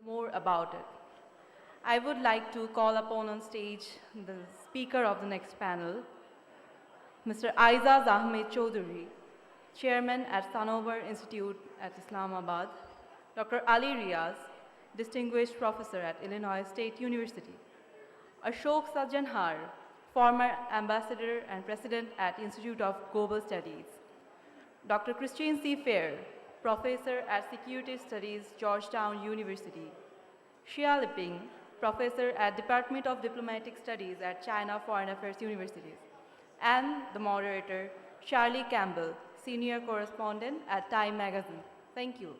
more about it. I would like to call upon on stage the speaker of the next panel, Mr. Aizaz Ahmed Chaudhary, Chairman at Sanobar Institute at Islamabad, Dr. Ali Riaz, Distinguished Professor at Illinois State University, Ashok Sajjanhar, former Ambassador and President at Institute of Global Studies, Dr. Christine C. Fair, Professor at Security Studies, Georgetown University, Xia Liping, Professor at Department of Diplomatic Studies at China Foreign Affairs Universities, and the moderator, Charlie Campbell, Senior Correspondent at Time Magazine. Thank you.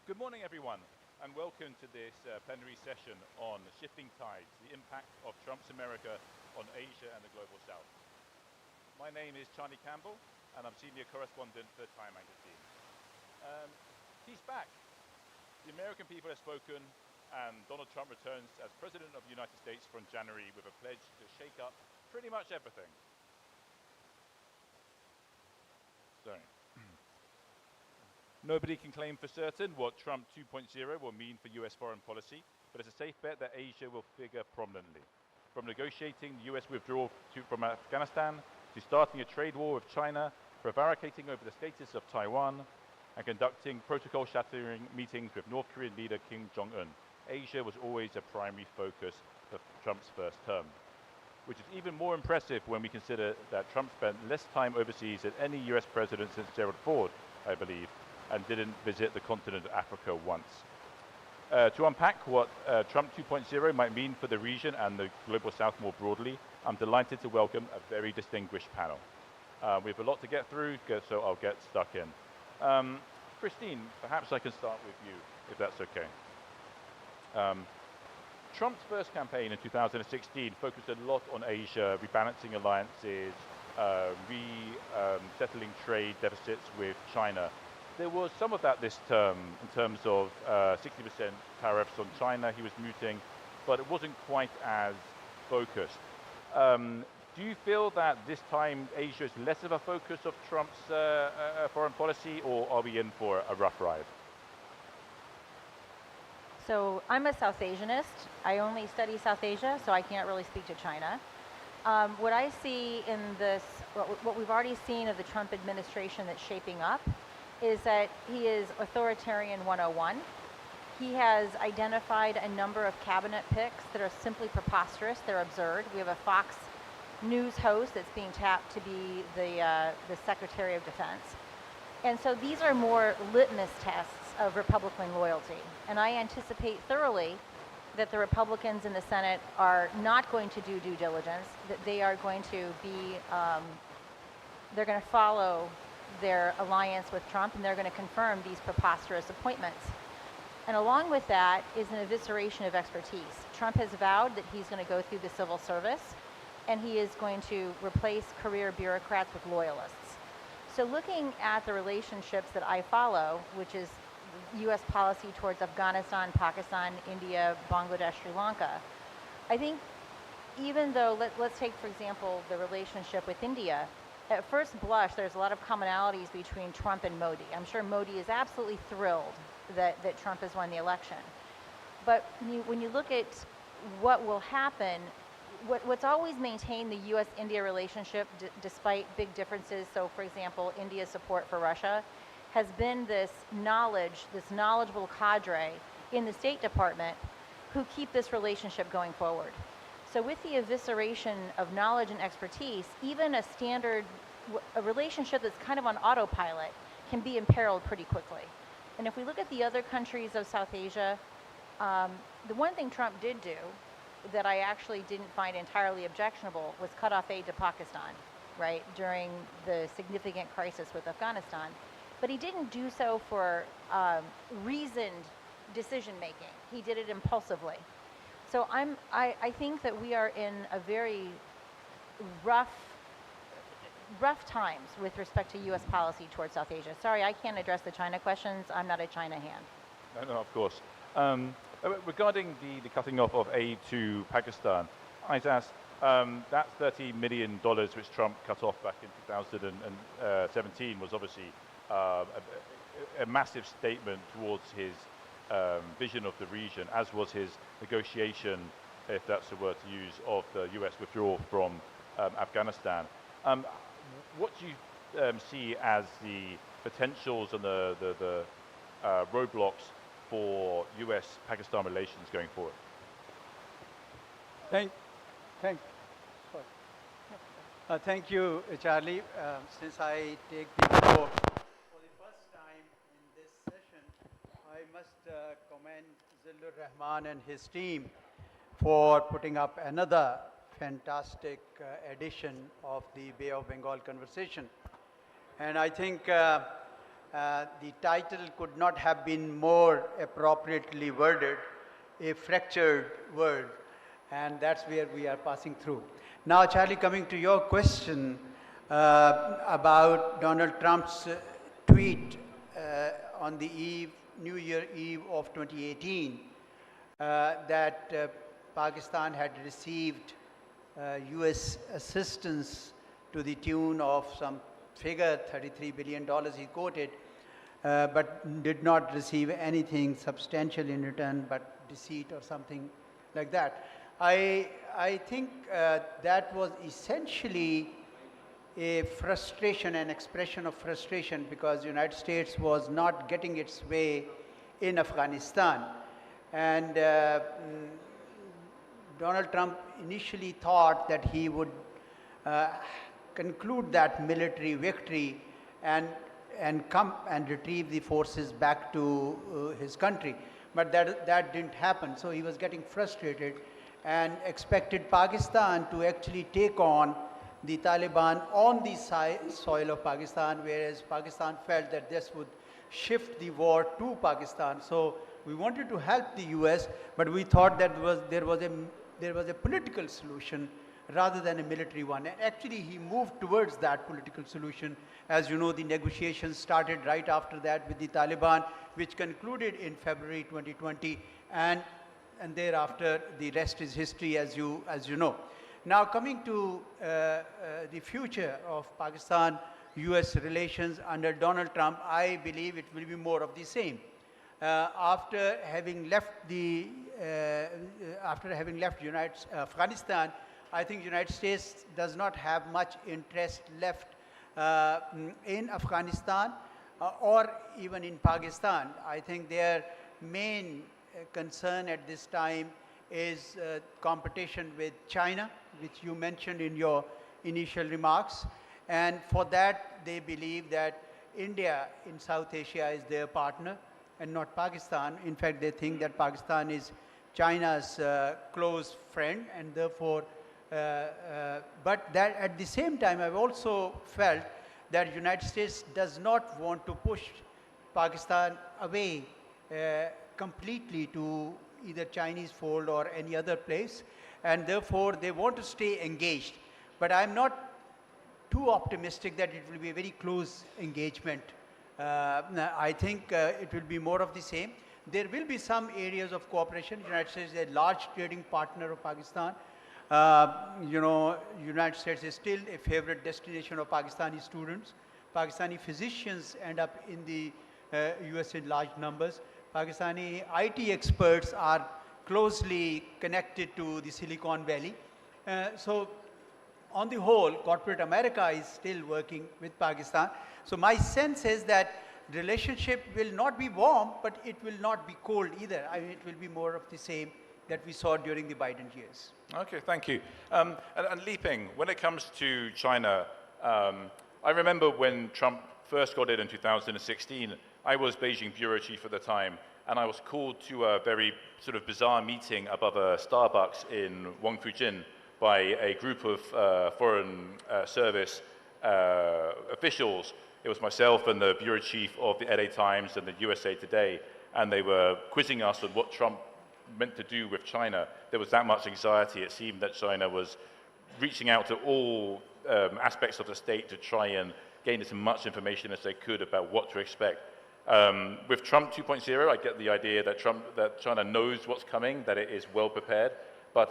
Good morning, everyone, and welcome to this plenary session on shifting tides, the impact of Trump's America on Asia and the Global South. My name is Charlie Campbell, and I'm Senior Correspondent for Time Magazine. He's back. The American people have spoken, and Donald Trump returns as President of the United States from January with a pledge to shake up pretty much everything. Sorry. Nobody can claim for certain what Trump 2.0 will mean for US foreign policy, but it's a safe bet that Asia will figure prominently. From negotiating the US withdrawal from Afghanistan, to starting a trade war with China, prevaricating over the status of Taiwan, and conducting protocol-shattering meetings with North Korean leader Kim Jong-un, Asia was always a primary focus of Trump's first term, which is even more impressive when we consider that Trump spent less time overseas than any US president since Gerald Ford, I believe, and didn't visit the continent of Africa once. To unpack what Trump 2.0 might mean for the region and the Global South more broadly, I'm delighted to welcome a very distinguished panel. We have a lot to get through, so I'll get stuck in. Christine, perhaps I can start with you, if that's okay. Trump's first campaign in 2016 focused a lot on Asia, rebalancing alliances, resettling trade deficits with China. There was some of that this term in terms of 60% tariffs on China he was mooting, but it wasn't quite as focused. Do you feel that this time Asia is less of a focus of Trump's foreign policy, or are we in for a rough ride? So I'm a South Asianist. I only study South Asia, so I can't really speak to China. What I see in this, what we've already seen of the Trump administration that's shaping up, is that he is authoritarian 101. He has identified a number of cabinet picks that are simply preposterous. They're absurd. We have a Fox News host that's being tapped to be the Secretary of Defense. And so these are more litmus tests of Republican loyalty. And I anticipate thoroughly that the Republicans in the Senate are not going to do due diligence, that they are going to be, they're going to follow their alliance with Trump, and they're going to confirm these preposterous appointments. And along with that is an evisceration of expertise. Trump has vowed that he's going to go through the civil service, and he is going to replace career bureaucrats with loyalists. So looking at the relationships that I follow, which is U.S. policy towards Afghanistan, Pakistan, India, Bangladesh, Sri Lanka, I think even though, let's take, for example, the relationship with India. At first blush, there's a lot of commonalities between Trump and Modi. I'm sure Modi is absolutely thrilled that Trump has won the election. But when you look at what will happen, what's always maintained the U.S.-India relationship, despite big differences, so for example, India's support for Russia, has been this knowledgeable cadre in the State Department who keep this relationship going forward. So with the evisceration of knowledge and expertise, even a relationship that's kind of on autopilot can be imperiled pretty quickly. And if we look at the other countries of South Asia, the one thing Trump did do that I actually didn't find entirely objectionable was cut off aid to Pakistan, right, during the significant crisis with Afghanistan. But he didn't do so for reasoned decision making. He did it impulsively. So I think that we are in a very rough times with respect to U.S. policy towards South Asia. Sorry, I can't address the China questions. I'm not a China hand. No, of course. Regarding the cutting off of aid to Pakistan, Aizaz, that $30 million which Trump cut off back in 2017 was obviously a massive statement towards his vision of the region, as was his negotiation, if that's the word to use, of the U.S. withdrawal from Afghanistan. What do you see as the potentials and the roadblocks for U.S.-Pakistan relations going forward? Thank you, Charlie. Since I take the floor for the first time in this session, I must commend Zillur Rahman and his team for putting up another fantastic edition of the Bay of Bengal conversation. And I think the title could not have been more appropriately worded, a fractured world, and that's where we are passing through. Now, Charlie, coming to your question about Donald Trump's tweet on the New Year Eve of 2018, that Pakistan had received U.S. assistance to the tune of some figure, $33 billion he quoted, but did not receive anything substantial in return but deceit or something like that. I think that was essentially a frustration, an expression of frustration, because the United States was not getting its way in Afghanistan. And Donald Trump initially thought that he would conclude that military victory and come and retrieve the forces back to his country. But that didn't happen. So he was getting frustrated and expected Pakistan to actually take on the Taliban on the soil of Pakistan, whereas Pakistan felt that this would shift the war to Pakistan. So we wanted to help the US, but we thought that there was a political solution rather than a military one. And actually he moved towards that political solution. As you know, the negotiations started right after that with the Taliban, which concluded in February 2020, and thereafter the rest is history, as you know. Now, coming to the future of Pakistan-US relations under Donald Trump, I believe it will be more of the same. After having left Afghanistan, I think United States does not have much interest left in Afghanistan or even in Pakistan. I think their main concern at this time is competition with China, which you mentioned in your initial remarks. And for that, they believe that India in South Asia is their partner and not Pakistan. In fact, they think that Pakistan is China's close friend, and therefore, but that at the same time, I've also felt that the United States does not want to push Pakistan away completely to either Chinese fold or any other place, and therefore they want to stay engaged. But I'm not too optimistic that it will be a very close engagement. I think it will be more of the same. There will be some areas of cooperation. The United States is a large trading partner of Pakistan. United States is still a favorite destination of Pakistani students. Pakistani physicians end up in the US in large numbers. Pakistani IT experts are closely connected to the Silicon Valley. So on the whole, corporate America is still working with Pakistan. So my sense is that relationship will not be warm, but it will not be cold either. I mean, it will be more of the same that we saw during the Biden years. Okay, thank you. And Liping, when it comes to China, I remember when Trump first got in 2016, I was Beijing bureau chief at the time, and I was called to a very sort of bizarre meeting above a Starbucks in Wangfujin by a group of foreign service officials. It was myself and the bureau chief of the LA Times and the USA Today, and they were quizzing us on what Trump meant to do with China. There was that much anxiety. It seemed that China was reaching out to all aspects of the state to try and gain as much information as they could about what to expect. With Trump 2.0, I get the idea that China knows what's coming, that it is well prepared. But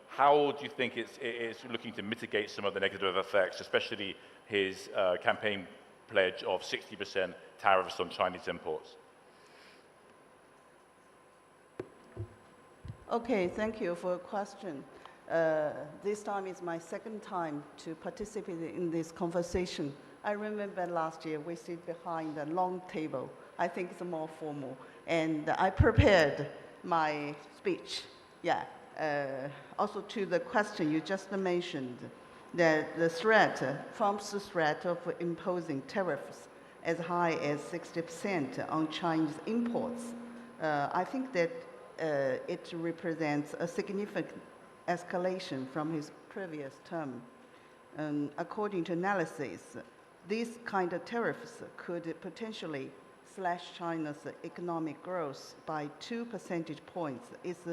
how do you think it's looking to mitigate some of the negative effects, especially his campaign pledge of 60% tariffs on Chinese imports? Okay, thank you for your question. This time is my second time to participate in this conversation. I remember last year we sit behind a long table. I think it's more formal. And I prepared my speech. Yeah. Also to the question you just mentioned, that the threat, Trump's threat of imposing tariffs as high as 60% on Chinese imports. I think that it represents a significant escalation from his previous term. According to analysis, these kind of tariffs could potentially slash China's economic growth by 2 percentage points. It's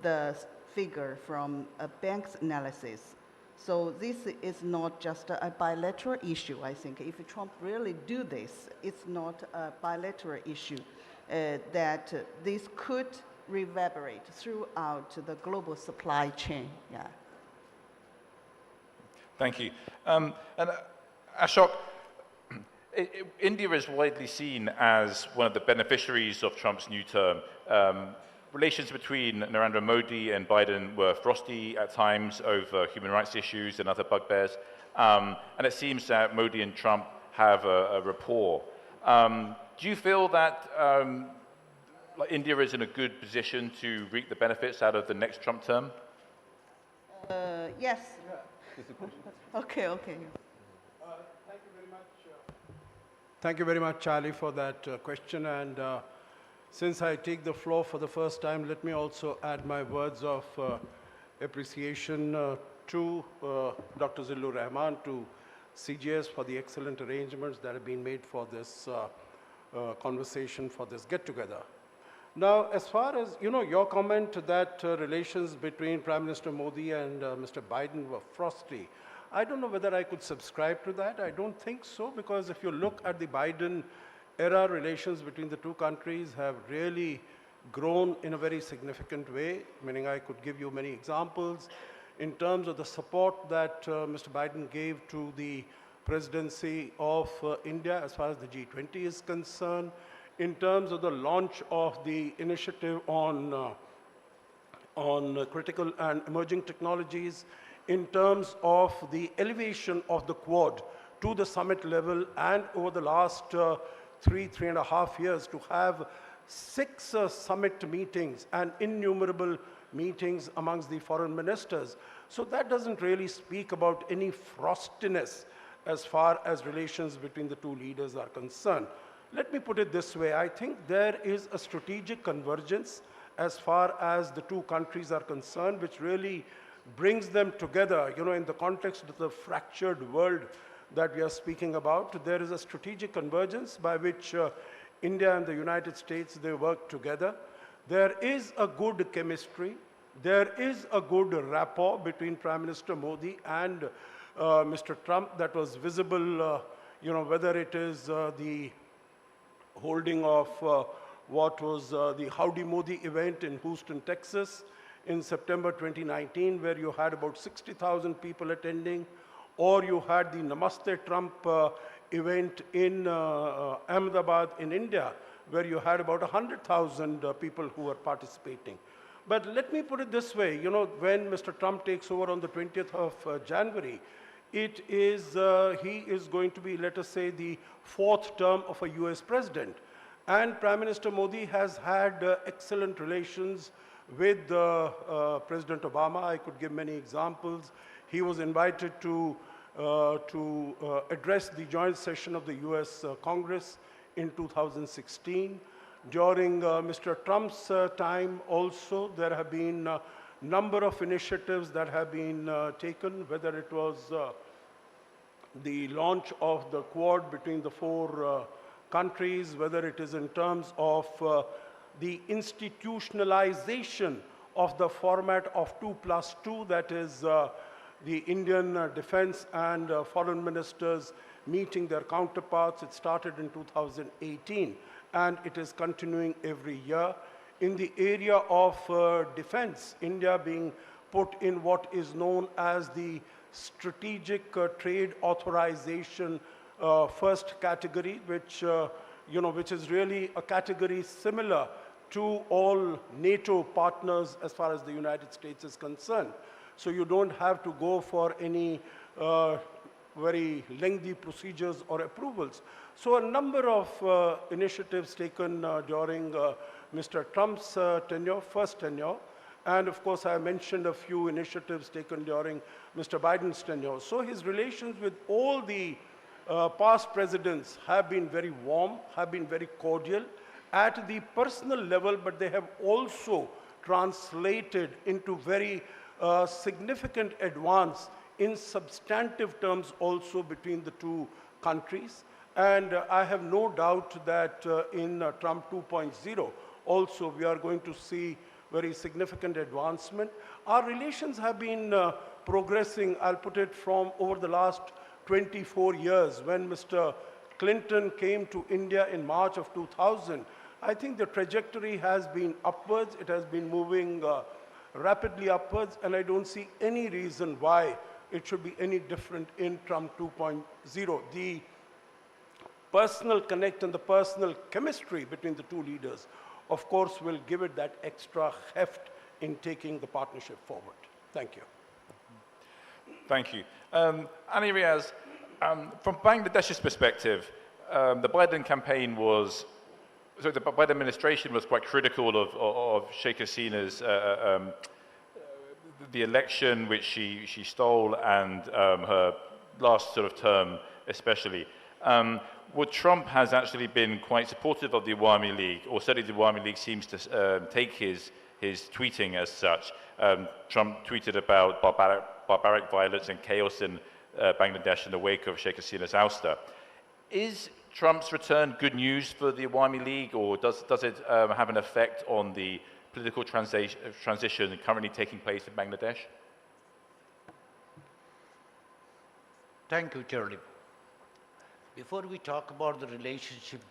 the figure from a bank's analysis. So this is not just a bilateral issue, I think. If Trump really do this, it's not a bilateral issue, that this could reverberate throughout the global supply chain. Yeah. Thank you. And Ashok, India is widely seen as one of the beneficiaries of Trump's new term. Relations between Narendra Modi and Biden were frosty at times over human rights issues and other bugbears. And it seems that Modi and Trump have a rapport. Do you feel that India is in a good position to reap the benefits out of the next Trump term? Yes. Okay. Thank you very much, Charlie, for that question. And since I take the floor for the first time, let me also add my words of appreciation to Dr. Zillur Rahman, to CGS for the excellent arrangements that have been made for this conversation, for this get-together. Now, as far as, your comment that relations between Prime Minister Modi and Mr. Biden were frosty, I don't know whether I could subscribe to that. I don't think so, because if you look at the Biden era, relations between the two countries have really grown in a very significant way, meaning I could give you many examples in terms of the support that Mr. Biden gave to the presidency of India as far as the G20 is concerned, in terms of the launch of the initiative on critical and emerging technologies, in terms of the elevation of the Quad to the summit level, and over the last 3.5 years to have 6 summit meetings and innumerable meetings amongst the foreign ministers. So that doesn't really speak about any frostiness as far as relations between the two leaders are concerned. Let me put it this way. I think there is a strategic convergence as far as the two countries are concerned, which really brings them together, in the context of the fractured world that we are speaking about. There is a strategic convergence by which India and the United States, they work together. There is a good chemistry. There is a good rapport between Prime Minister Modi and Mr. Trump that was visible, whether it is the holding of what was the Howdy Modi event in Houston, Texas in September 2019, where you had about 60,000 people attending, or you had the Namaste Trump event in Ahmedabad in India, where you had about 100,000 people who were participating. But let me put it this way, when Mr. Trump takes over on the 20th of January, it is, he is going to be, let us say, the fourth term of a US president. And Prime Minister Modi has had excellent relations with President Obama. I could give many examples. He was invited to address the joint session of the US Congress in 2016. During Mr. Trump's time also, there have been a number of initiatives that have been taken, whether it was the launch of the Quad between the four countries, whether it is in terms of the institutionalization of the format of 2+2, that is the Indian defense and foreign ministers meeting their counterparts. It started in 2018 and it is continuing every year. In the area of defense, India being put in what is known as the strategic trade authorization first category, which which is really a category similar to all NATO partners as far as the United States is concerned. So you don't have to go for any very lengthy procedures or approvals. So a number of initiatives taken during Mr. Trump's tenure, first tenure, and of course I mentioned a few initiatives taken during Mr. Biden's tenure. So his relations with all the past presidents have been very warm, have been very cordial at the personal level, but they have also translated into very significant advance in substantive terms also between the two countries. And I have no doubt that in Trump 2.0 also we are going to see very significant advancement. Our relations have been progressing, I'll put it, from over the last 24 years. When Mr. Clinton came to India in March of 2000, I think the trajectory has been upwards. It has been moving rapidly upwards, and I don't see any reason why it should be any different in Trump 2.0. The personal connect and the personal chemistry between the two leaders, of course, will give it that extra heft in taking the partnership forward. Thank you. Thank you. Ali Riaz, from Bangladesh's perspective, the Biden campaign was, so the Biden administration was quite critical of Sheikh Hasina's, the election which she stole, and her last sort of term especially. Well, Trump has actually been quite supportive of the Awami League, or certainly the Awami League seems to take his tweeting as such. Trump tweeted about barbaric violence and chaos in Bangladesh in the wake of Sheikh Hasina's ouster. Is Trump's return good news for the Awami League, or does it have an effect on the political transition currently taking place in Bangladesh? Thank you, Charlie. Before we talk about the relationship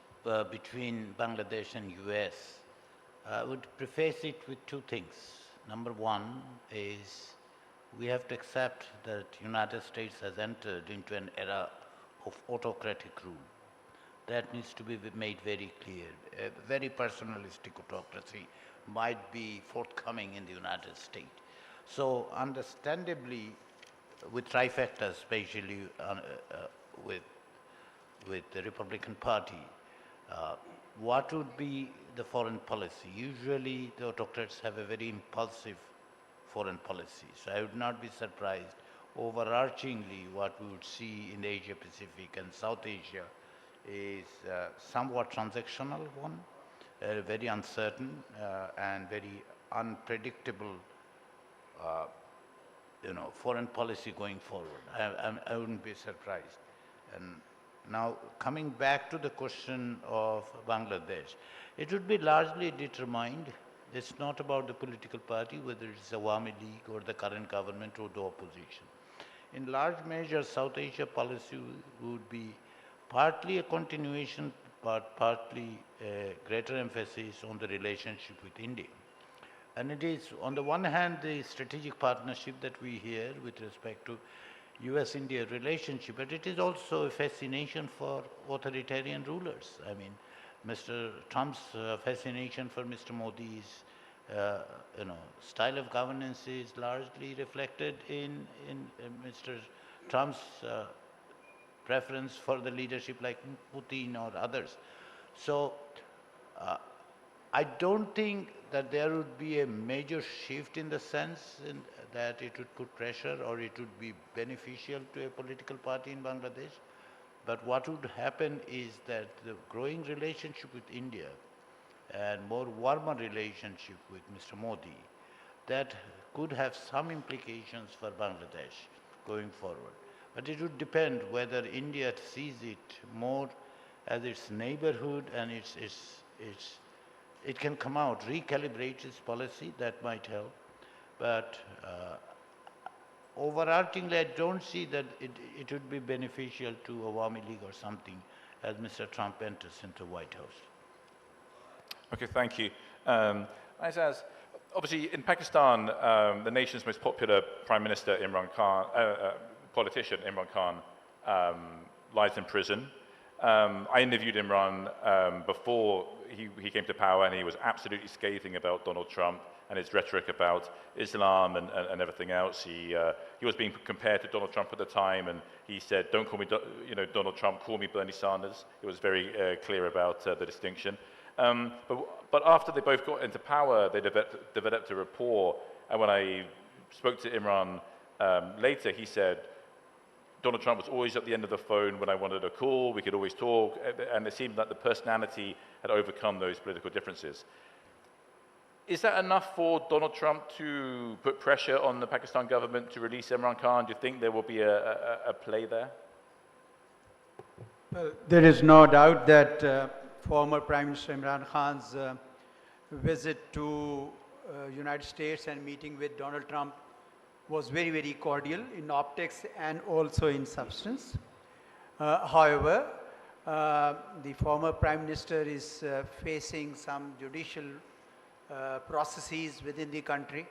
between Bangladesh and US, I would preface it with two things. Number one is we have to accept that United States has entered into an era of autocratic rule. That needs to be made very clear. A very personalistic autocracy might be forthcoming in the United States. So understandably, with trifecta, especially with the Republican Party, what would be the foreign policy? Usually the autocrats have a very impulsive foreign policy. So I would not be surprised. Overarchingly, what we would see in Asia Pacific and South Asia is somewhat transactional one, very uncertain and very unpredictable foreign policy going forward. I wouldn't be surprised. And now, coming back to the question of Bangladesh, it would be largely determined. It's not about the political party, whether it's Awami League or the current government or the opposition. In large measure, South Asia policy would be partly a continuation, but partly a greater emphasis on the relationship with India. And it is, on the one hand, the strategic partnership that we hear with respect to US-India relationship, but it is also a fascination for authoritarian rulers. I mean, Mr. Trump's fascination for Mr. Modi's, style of governance is largely reflected in Mr. Trump's preference for the leadership like Putin or others. So I don't think that there would be a major shift in the sense that it would put pressure or it would be beneficial to a political party in Bangladesh. But what would happen is that the growing relationship with India and more warmer relationship with Mr. Modi, that could have some implications for Bangladesh going forward. But it would depend whether India sees it more as its neighborhood and it can come out, recalibrate its policy, that might help. But overarchingly, I don't see that it would be beneficial to Awami League or something as Mr. Trump enters into White House. Okay, thank you. Aizaz, obviously in Pakistan, the nation's most popular Prime Minister, Imran Khan, politician Imran Khan, lies in prison. I interviewed Imran before he came to power, and he was absolutely scathing about Donald Trump and his rhetoric about Islam and everything else. He was being compared to Donald Trump at the time, and he said, "Don't call me, Donald Trump. Call me Bernie Sanders." He was very clear about the distinction. But after they both got into power, they developed a rapport. And when I spoke to Imran later, he said, Donald Trump was always at the end of the phone when I wanted a call. We could always talk. And it seemed like the personality had overcome those political differences. Is that enough for Donald Trump to put pressure on the Pakistan government to release Imran Khan? Do you think there will be a play there? Well, there is no doubt that former Prime Minister Imran Khan's visit to United States and meeting with Donald Trump was very, very cordial in optics and also in substance. However, the former Prime Minister is facing some judicial processes within the country,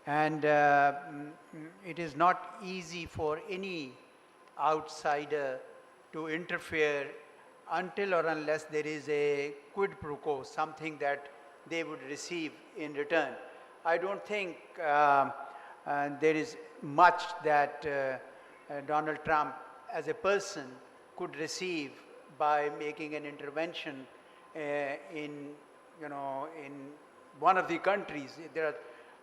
and it is not easy for any outsider to interfere until or unless there is a quid pro quo, something that they would receive in return. I don't think there is much that Donald Trump as a person could receive by making an intervention in one of the countries. There are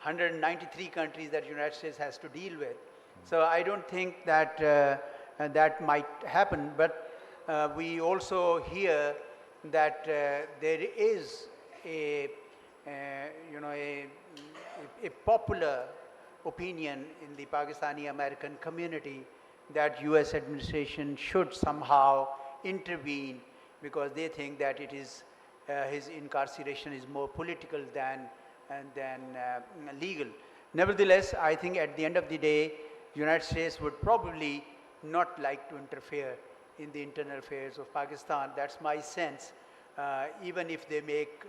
193 countries that the United States has to deal with. So I don't think that that might happen, but we also hear that there is a popular opinion in the Pakistani American community that US administration should somehow intervene because they think that it is his incarceration is more political than legal. Nevertheless, I think at the end of the day, United States would probably not like to interfere in the internal affairs of Pakistan. That's my sense. Even if they make,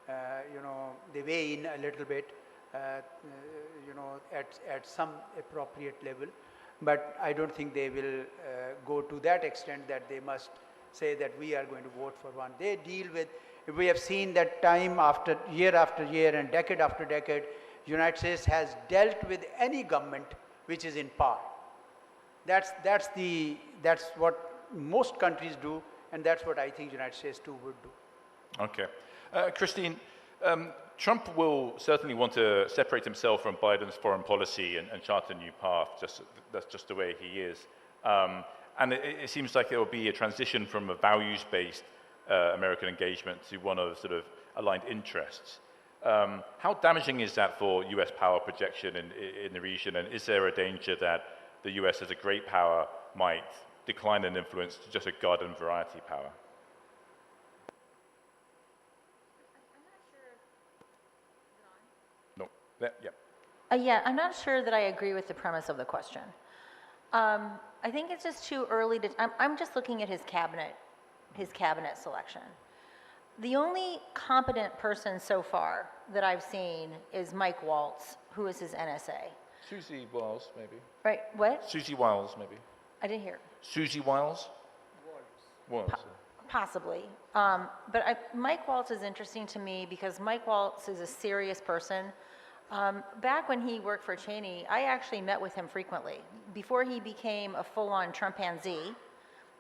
they weigh in a little bit, at some appropriate level. But I don't think they will go to that extent that they must say that we are going to vote for one. They deal with, we have seen that time after year and decade after decade, United States has dealt with any government which is in power. That's what most countries do, and that's what I think United States too would do. Okay. Christine, Trump will certainly want to separate himself from Biden's foreign policy and chart a new path. That's just the way he is. And it seems like there will be a transition from a values-based American engagement to one of sort of aligned interests. How damaging is that for US power projection in the region? And is there a danger that the US as a great power might decline in influence to just a garden variety power? No. Yeah. Yeah, I'm not sure that I agree with the premise of the question. I think it's just too early to. I'm just looking at his cabinet selection. The only competent person so far that I've seen is Mike Waltz, who is his NSA. Susie Wiles, maybe. Right, what? Susie Wiles, maybe. I didn't hear. Susie Wiles? Wiles. Possibly. But Mike Waltz is interesting to me because Mike Waltz is a serious person. Back when he worked for Cheney, I actually met with him frequently before he became a full-on Trumpanzee,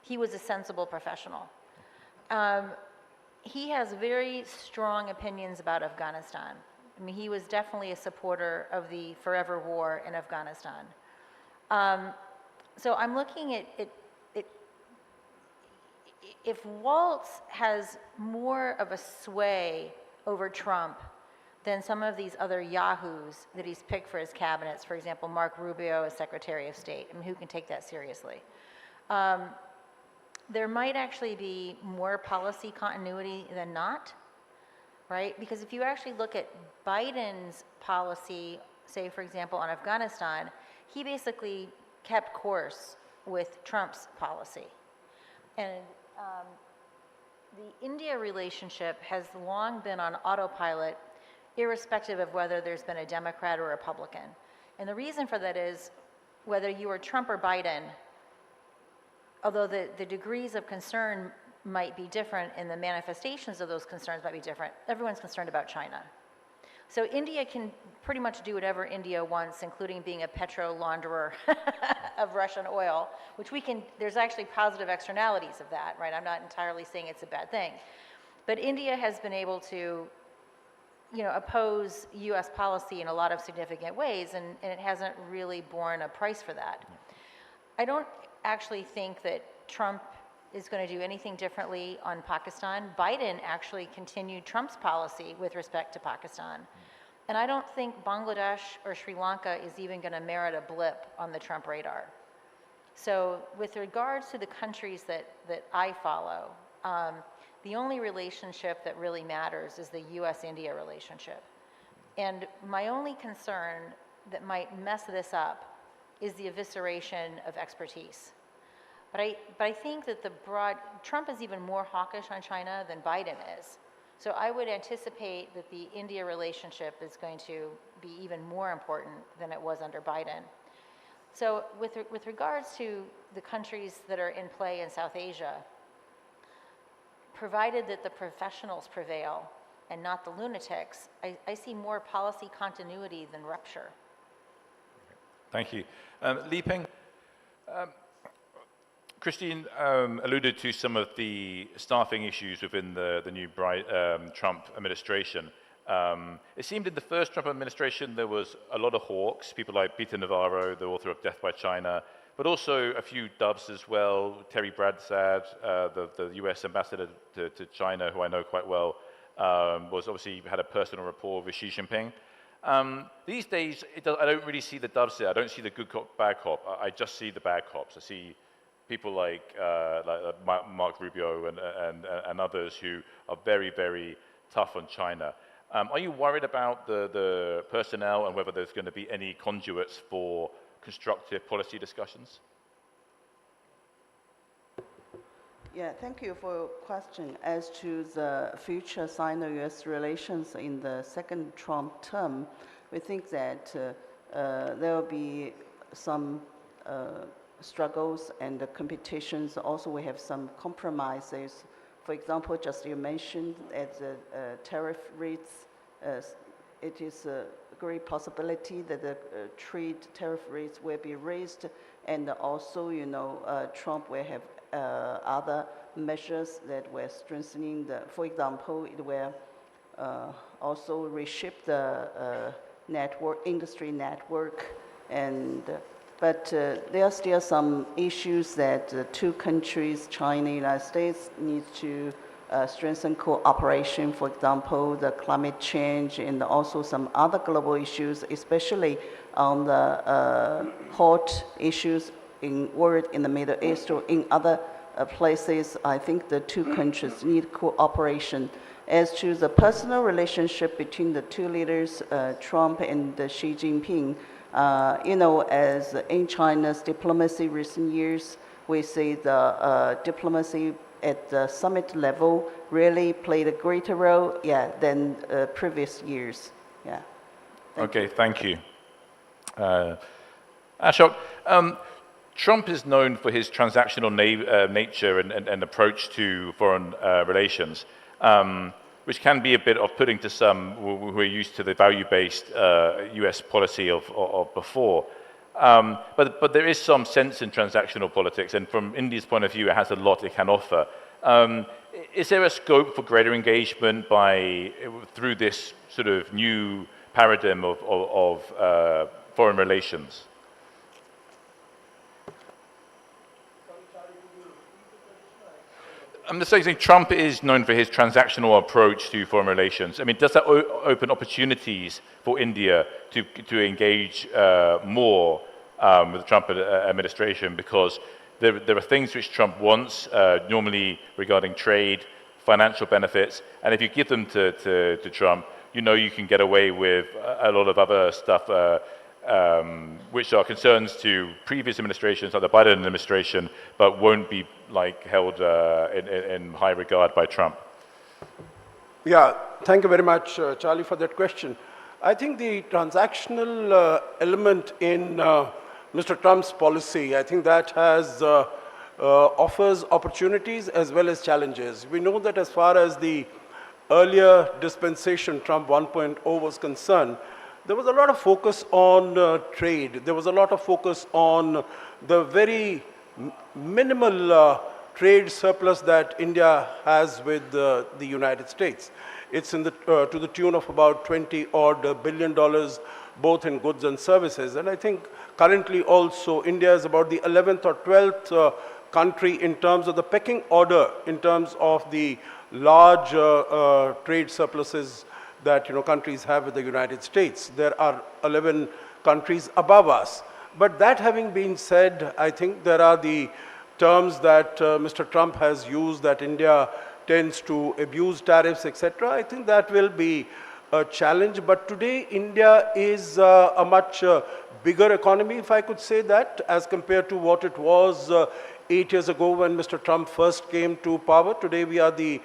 he was a sensible professional. He has very strong opinions about Afghanistan. I mean, he was definitely a supporter of the forever war in Afghanistan. So I'm looking at if Waltz has more of a sway over Trump than some of these other yahoos that he's picked for his cabinets, for example, Mark Rubio as Secretary of State. I mean, who can take that seriously? There might actually be more policy continuity than not, right? Because if you actually look at Biden's policy, say, for example, on Afghanistan, he basically kept course with Trump's policy. And the India relationship has long been on autopilot, irrespective of whether there's been a Democrat or Republican. And the reason for that is whether you are Trump or Biden, although the degrees of concern might be different and the manifestations of those concerns might be different, everyone's concerned about China. So India can pretty much do whatever India wants, including being a petro launderer of Russian oil, which there's actually positive externalities of that, right? I'm not entirely saying it's a bad thing. But India has been able to, oppose US policy in a lot of significant ways, and it hasn't really borne a price for that. I don't actually think that Trump is going to do anything differently on Pakistan. Biden actually continued Trump's policy with respect to Pakistan. And I don't think Bangladesh or Sri Lanka is even going to merit a blip on the Trump radar. So with regards to the countries that I follow, the only relationship that really matters is the US-India relationship. And my only concern that might mess this up is the evisceration of expertise. But I think that Trump is even more hawkish on China than Biden is. So I would anticipate that the India relationship is going to be even more important than it was under Biden. So with regards to the countries that are in play in South Asia, provided that the professionals prevail and not the lunatics, I see more policy continuity than rupture. Thank you. Li Peng, Christine alluded to some of the staffing issues within the new Trump administration. It seemed in the first Trump administration there was a lot of hawks, people like Peter Navarro, the author of Death by China, but also a few doves as well. Terry Bradshaw, the US ambassador to China, who I know quite well, was obviously had a personal rapport with Xi Jinping. These days, I don't really see the doves there. I don't see the good cop, bad cop. I just see the bad cops. I see people like Mark Rubio and others who are very, very tough on China. Are you worried about the personnel and whether there's going to be any conduits for constructive policy discussions? Yeah, thank you for your question. As to the future Sino-US relations in the second Trump term, we think that there will be some struggles and competitions. Also, we have some compromises. For example, just you mentioned at the tariff rates, it is a great possibility that the trade tariff rates will be raised, and also, Trump will have other measures that were strengthening for example, it will also reshape the industry network, but there are still some issues that the two countries, China and United States, need to strengthen cooperation, for example, the climate change and also some other global issues, especially on the hot issues in the Middle East or in other places. I think the two countries need cooperation. As to the personal relationship between the two leaders, Trump and Xi Jinping, as in China's diplomacy recent years, we see the diplomacy at the summit level really played a greater role, than previous years. Thank you. Ashok, Trump is known for his transactional nature and approach to foreign relations, which can be a bit off-putting to some who are used to the value-based US policy of before. But there is some sense in transactional politics, and from India's point of view, it has a lot it can offer. Is there a scope for greater engagement through this sort of new paradigm of foreign relations? I'm just saying Trump is known for his transactional approach to foreign relations. I mean, does that open opportunities for India to engage more with the Trump administration? Because there are things which Trump wants, normally regarding trade, financial benefits, and if you give them to Trump, you know you can get away with a lot of other stuff which are concerns to previous administrations, like the Biden administration, but won't be held in high regard by Trump. Yeah, thank you very much, Charlie, for that question. I think the transactional element in Mr. Trump's policy, I think that has offers opportunities as well as challenges. We know that as far as the earlier dispensation, Trump 1.0 was concerned, there was a lot of focus on trade. There was a lot of focus on the very minimal trade surplus that India has with the United States. It's in to the tune of about $20-odd billion, both in goods and services. And I think currently also India is about the 11th or 12th country in terms of the pecking order, in terms of the large trade surpluses that countries have with the United States. There are 11 countries above us. But that having been said, I think there are the terms that Mr. Trump has used, that India tends to abuse tariffs, etc. I think that will be a challenge. But today, India is a much bigger economy, if I could say that, as compared to what it was 8 years ago when Mr. Trump first came to power. Today, we are the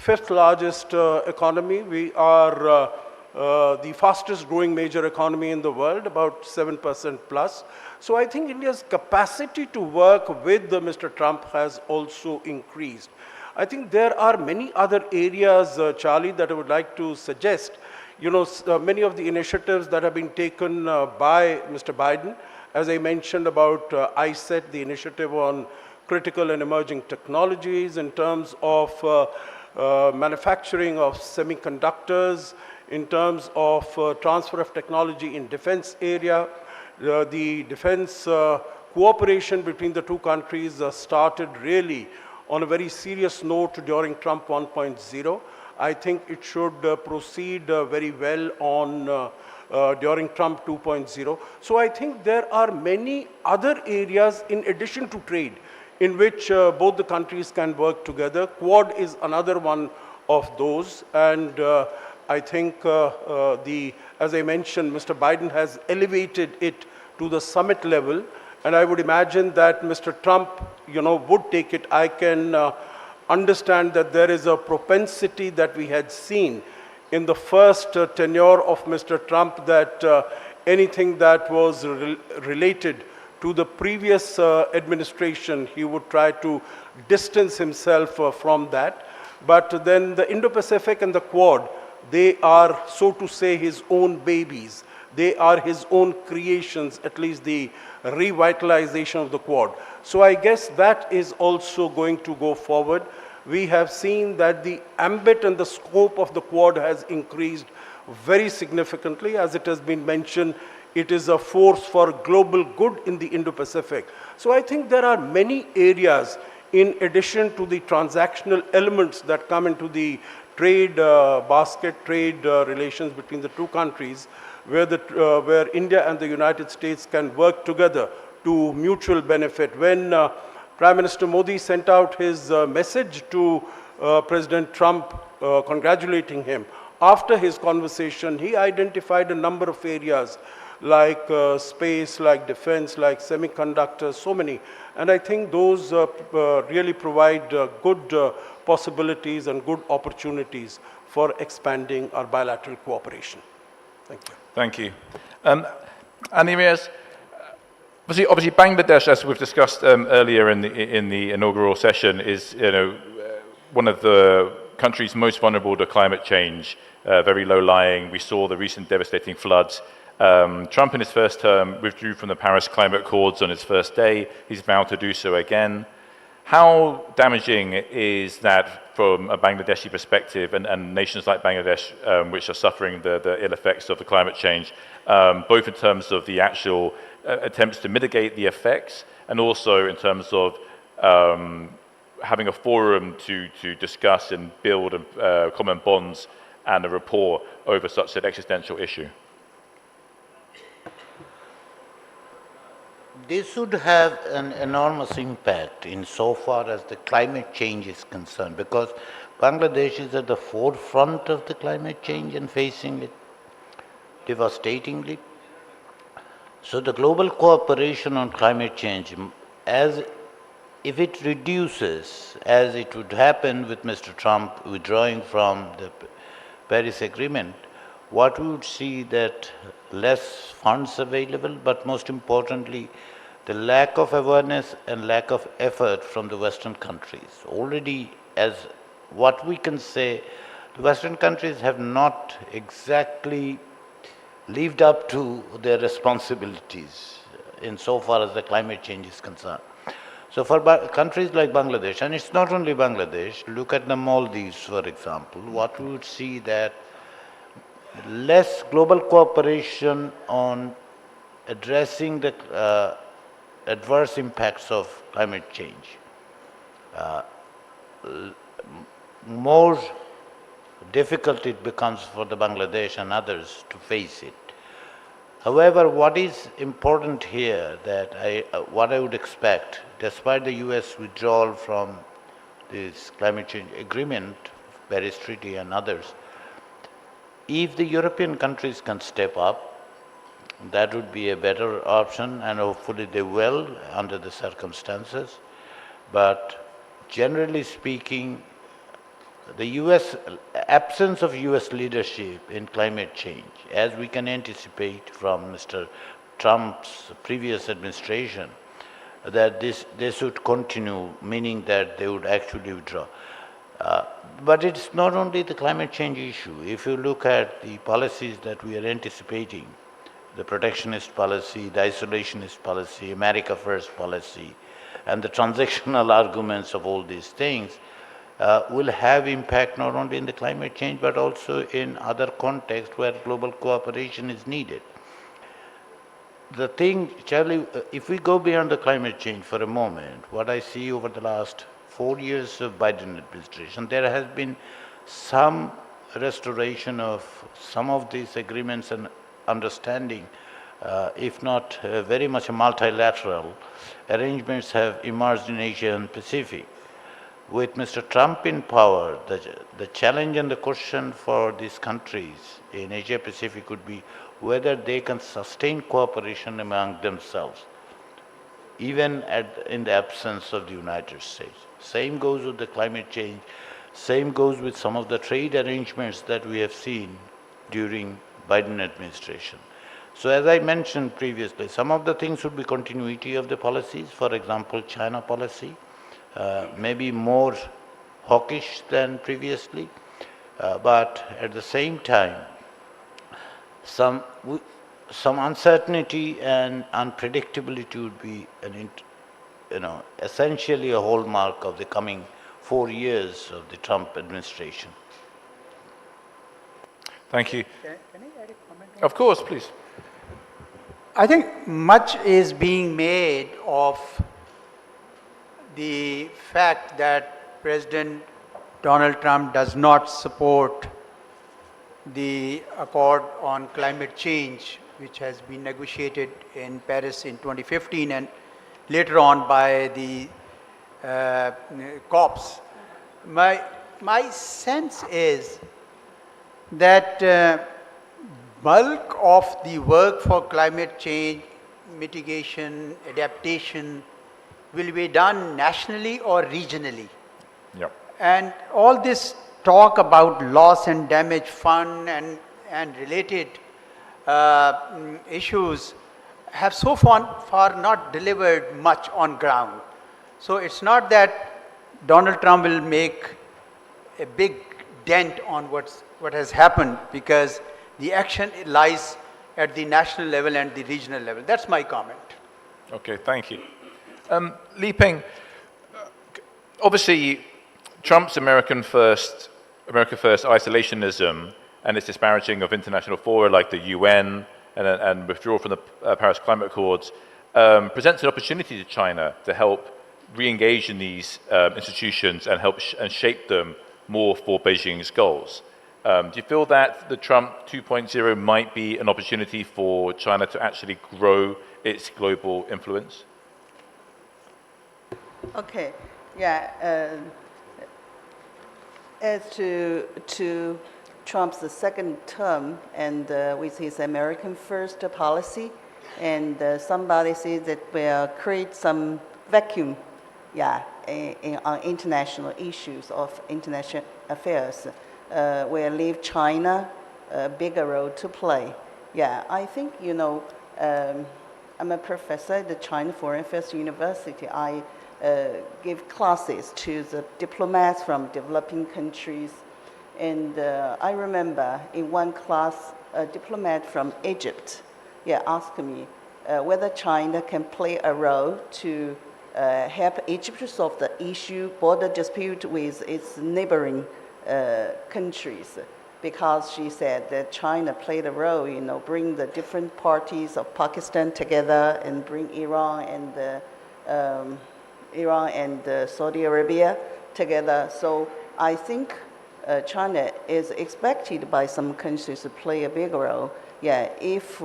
5th largest economy. We are the fastest growing major economy in the world, about 7% plus. So I think India's capacity to work with Mr. Trump has also increased. I think there are many other areas, Charlie, that I would like to suggest. Many of the initiatives that have been taken by Mr. Biden, as I mentioned about ISET, the initiative on critical and emerging technologies in terms of manufacturing of semiconductors, in terms of transfer of technology in defense area. The defense cooperation between the two countries started really on a very serious note during Trump 1.0. I think it should proceed very well on during Trump 2.0. So I think there are many other areas in addition to trade in which both the countries can work together. Quad is another one of those, and I think as I mentioned, Mr. Biden has elevated it to the summit level, and I would imagine that Mr. Trump, would take it. I can understand that there is a propensity that we had seen in the first tenure of Mr. Trump, that anything that was related to the previous administration, he would try to distance himself from that. But then the Indo-Pacific and the Quad, they are, so to say, his own babies. They are his own creations, at least the revitalization of the Quad. So I guess that is also going to go forward. We have seen that the ambit and the scope of the Quad has increased very significantly. As it has been mentioned, it is a force for global good in the Indo-Pacific. So I think there are many areas, in addition to the transactional elements that come into the trade basket, trade relations between the two countries, where India and the United States can work together to mutual benefit. When Prime Minister Modi sent out his message to President Trump congratulating him, after his conversation, he identified a number of areas like space, like defense, like semiconductors, so many. And I think those really provide good possibilities and good opportunities for expanding our bilateral cooperation. Thank you. Thank you. And Emirs, obviously Bangladesh, as we've discussed earlier in the inaugural session, is one of the countries most vulnerable to climate change, very low-lying. We saw the recent devastating floods. Trump in his first term withdrew from the Paris Climate Accords on his first day. He's vowed to do so again. How damaging is that from a Bangladeshi perspective and nations like Bangladesh, which are suffering the ill effects of the climate change, both in terms of the actual attempts to mitigate the effects and also in terms of having a forum to discuss and build common bonds and a rapport over such an existential issue? This would have an enormous impact insofar as the climate change is concerned, because Bangladesh is at the forefront of the climate change and facing it devastatingly. So the global cooperation on climate change, as if it reduces, as it would happen with Mr. Trump withdrawing from the Paris Agreement, what we would see that less funds available, but most importantly, the lack of awareness and lack of effort from the Western countries. Already, as what we can say, the Western countries have not exactly lived up to their responsibilities insofar as the climate change is concerned. So for countries like Bangladesh, and it's not only Bangladesh, look at the Maldives, for example, what we would see that less global cooperation on addressing the adverse impacts of climate change, more difficult it becomes for the Bangladesh and others to face it. However, what is important here that what I would expect, despite the US withdrawal from this climate change agreement, Paris Treaty and others, if the European countries can step up, that would be a better option, and hopefully they will under the circumstances. But generally speaking, the absence of US leadership in climate change, as we can anticipate from Mr. Trump's previous administration, that this would continue, meaning that they would actually withdraw. But it's not only the climate change issue. If you look at the policies that we are anticipating, the protectionist policy, the isolationist policy, America First policy, and the transactional arguments of all these things, will have impact not only in the climate change but also in other contexts where global cooperation is needed. The thing, Charlie, if we go beyond the climate change for a moment, what I see over the last 4 years of Biden administration, there has been some restoration of some of these agreements and understanding, if not very much a multilateral arrangements have emerged in Asia and Pacific. With Mr. Trump in power, the challenge and the question for these countries in Asia Pacific would be whether they can sustain cooperation among themselves, even in the absence of the United States. Same goes with the climate change, same goes with some of the trade arrangements that we have seen during Biden administration. So as I mentioned previously, some of the things would be continuity of the policies, for example, China policy, maybe more hawkish than previously, but at the same time, some uncertainty and unpredictability would be essentially a hallmark of the coming 4 years of the Trump administration. Thank you. Can I add a comment? Of course, please. I think much is being made of the fact that President Donald Trump does not support the Accord on Climate Change, which has been negotiated in Paris in 2015 and later on by the COPs. My sense is that bulk of the work for climate change mitigation, adaptation will be done nationally or regionally. Yep. And all this talk about loss and damage fund and related issues have so far not delivered much on ground. So it's not that Donald Trump will make a big dent on what has happened, because the action lies at the national level and the regional level. That's my comment. Okay, thank you. Li Peng, obviously, Trump's America First isolationism and its disparaging of international fora like the UN and withdrawal from the Paris Climate Accords presents an opportunity to China to help re-engage in these institutions and help and shape them more for Beijing's goals. Do you feel that the Trump 2.0 might be an opportunity for China to actually grow its global influence? Okay, yeah. As to Trump's second term and with his American First policy, and somebody says that will create some vacuum, yeah, on international issues of international affairs, will leave China a bigger role to play. Yeah, I think, you know, I'm a professor at the China Foreign Affairs University. I give classes to the diplomats from developing countries. And I remember in one class, a diplomat from Egypt asked me whether China can play a role to help Egypt solve the issue, border dispute with its neighboring countries. Because she said that China played a role, you know, bring the different parties of Pakistan together and bring Iran and Saudi Arabia together. So I think China is expected by some countries to play a big role. Yeah, if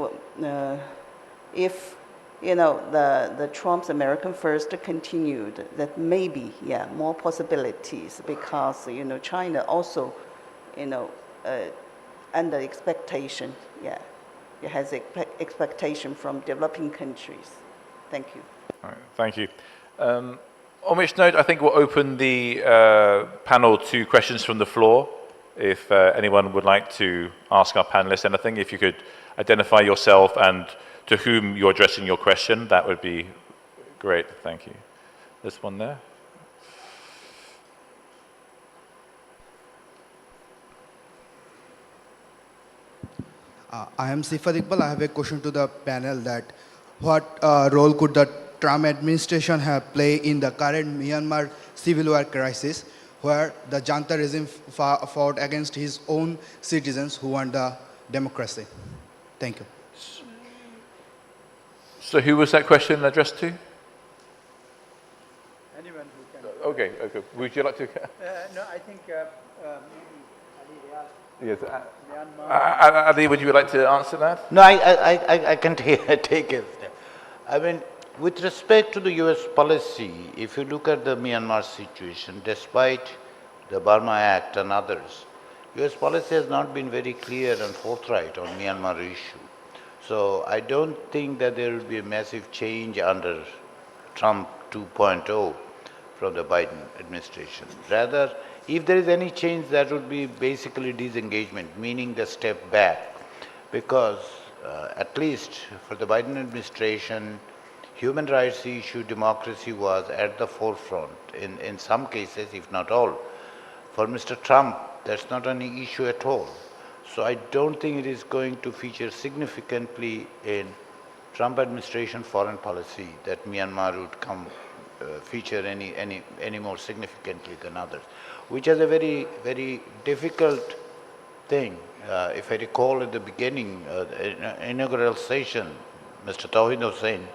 you know the Trump's American First continued, that maybe more possibilities, because you know China also, you know, under expectation. Yeah, it has expectation from developing countries. Thank you. All right, thank you. On which note, I think we'll open the panel to questions from the floor. If anyone would like to ask our panelists anything, if you could identify yourself and to whom you're addressing your question, that would be great. Thank you. This one there. I am Sifat Iqbal. I have a question to the panel that what role could the Trump administration have played in the current Myanmar civil war crisis, where the junta regime fought against his own citizens who want the democracy? Thank you. So who was that question addressed to? Anyone who can. Okay. Would you like to? No, I think Yes. Myanmar. Ali, would you like to answer that? No, I can take it. I mean, with respect to the US policy, if you look at the Myanmar situation, despite the Burma Act and others, US policy has not been very clear and forthright on Myanmar issue. So I don't think that there will be a massive change under Trump 2.0 from the Biden administration. Rather, if there is any change, that would be basically disengagement, meaning the step back. Because at least for the Biden administration, human rights issue, democracy was at the forefront in some cases, if not all. For Mr. Trump, that's not an issue at all. So I don't think it is going to feature significantly in Trump administration foreign policy that Myanmar would come feature any more significantly than others, which is a very, very difficult thing. If I recall at the beginning, inaugural session, Mr. Tawhid Hussain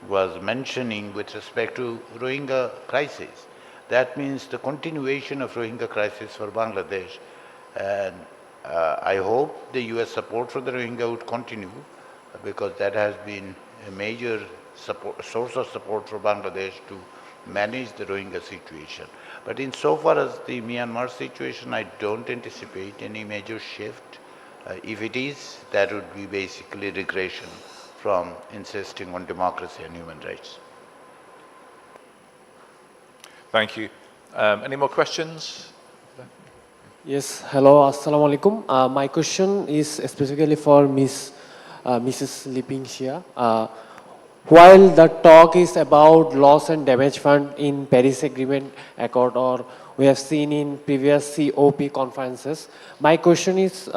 was mentioning with respect to Rohingya crisis. That means the continuation of Rohingya crisis for Bangladesh. And I hope the US support for the Rohingya would continue, because that has been a major source of support for Bangladesh to manage the Rohingya situation. But insofar as the Myanmar situation, I don't anticipate any major shift. If it is, that would be basically regression from insisting on democracy and human rights. Thank you. Any more questions? Yes, hello, assalamu alaikum. My question is specifically for Mrs. Li Peng Xia. While the talk is about loss and damage fund in Paris Agreement Accord, or we have seen in previous COP conferences, my question is,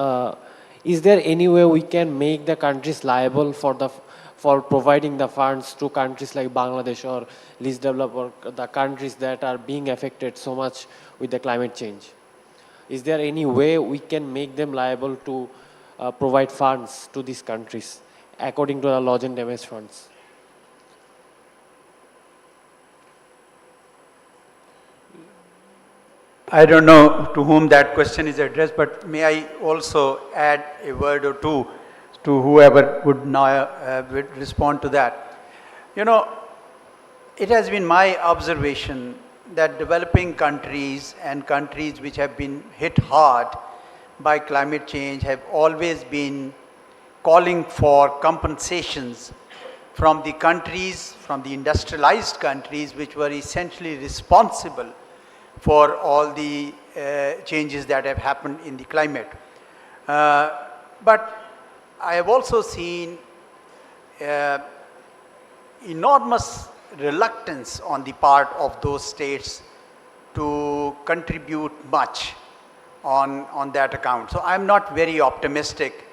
is there any way we can make the countries liable for providing the funds to countries like Bangladesh or least developed or the countries that are being affected so much with the climate change? Is there any way we can make them liable to provide funds to these countries according to the loss and damage funds? I don't know to whom that question is addressed, but may I also add a word or two to whoever would now would respond to that. You know, it has been my observation that developing countries and countries which have been hit hard by climate change have always been calling for compensations from the countries, from the industrialized countries, which were essentially responsible for all the changes that have happened in the climate. But I have also seen enormous reluctance on the part of those states to contribute much on that account. So I'm not very optimistic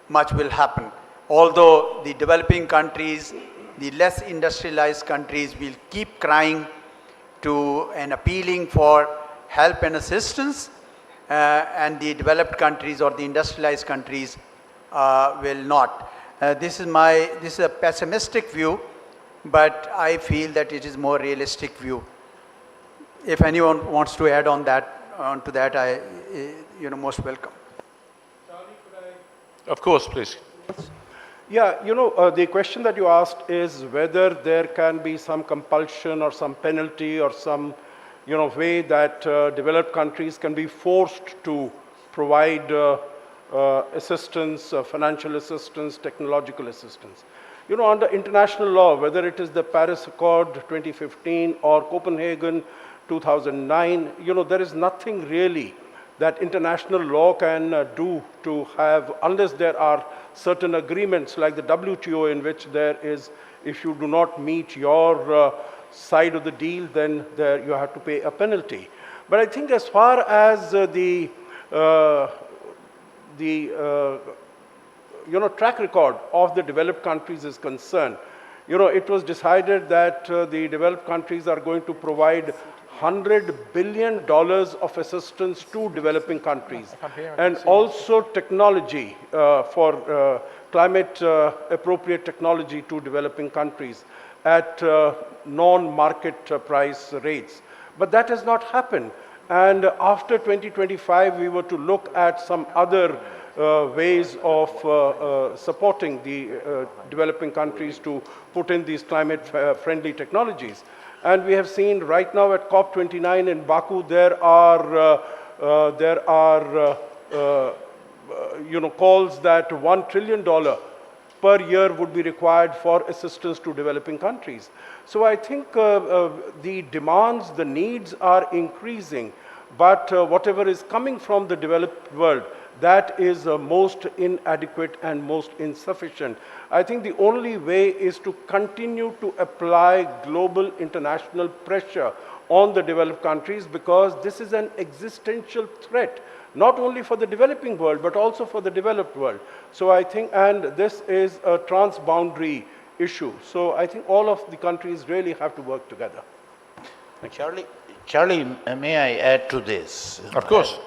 much will happen. Although the developing countries, the less industrialized countries will keep crying to and appealing for help and assistance, and the developed countries or the industrialized countries will not. This is a pessimistic view, but I feel that it is more realistic view. If anyone wants to add on to that, most welcome. Of course, please. Yeah, the question that you asked is whether there can be some compulsion or some penalty or some, way that developed countries can be forced to provide assistance, financial assistance, technological assistance. Under international law, whether it is the Paris Accord 2015 or Copenhagen 2009, there is nothing really that international law can do to have, unless there are certain agreements like the WTO in which there is, if you do not meet your side of the deal, then you have to pay a penalty. But I think as far as the track record of the developed countries is concerned, it was decided that the developed countries are going to provide $100 billion of assistance to developing countries, and also technology for climate appropriate technology to developing countries at non-market price rates. But that has not happened. And after 2025, we were to look at some other ways of supporting the developing countries to put in these climate-friendly technologies. And we have seen right now at COP29 in Baku, there are calls that $1 trillion per year would be required for assistance to developing countries. So I think the demands, the needs are increasing, but whatever is coming from the developed world, that is most inadequate and most insufficient. I think the only way is to continue to apply global international pressure on the developed countries, because this is an existential threat, not only for the developing world, but also for the developed world. So I think, and this is a transboundary issue. So I think all of the countries really have to work together. Charlie, may I add to this? Of course.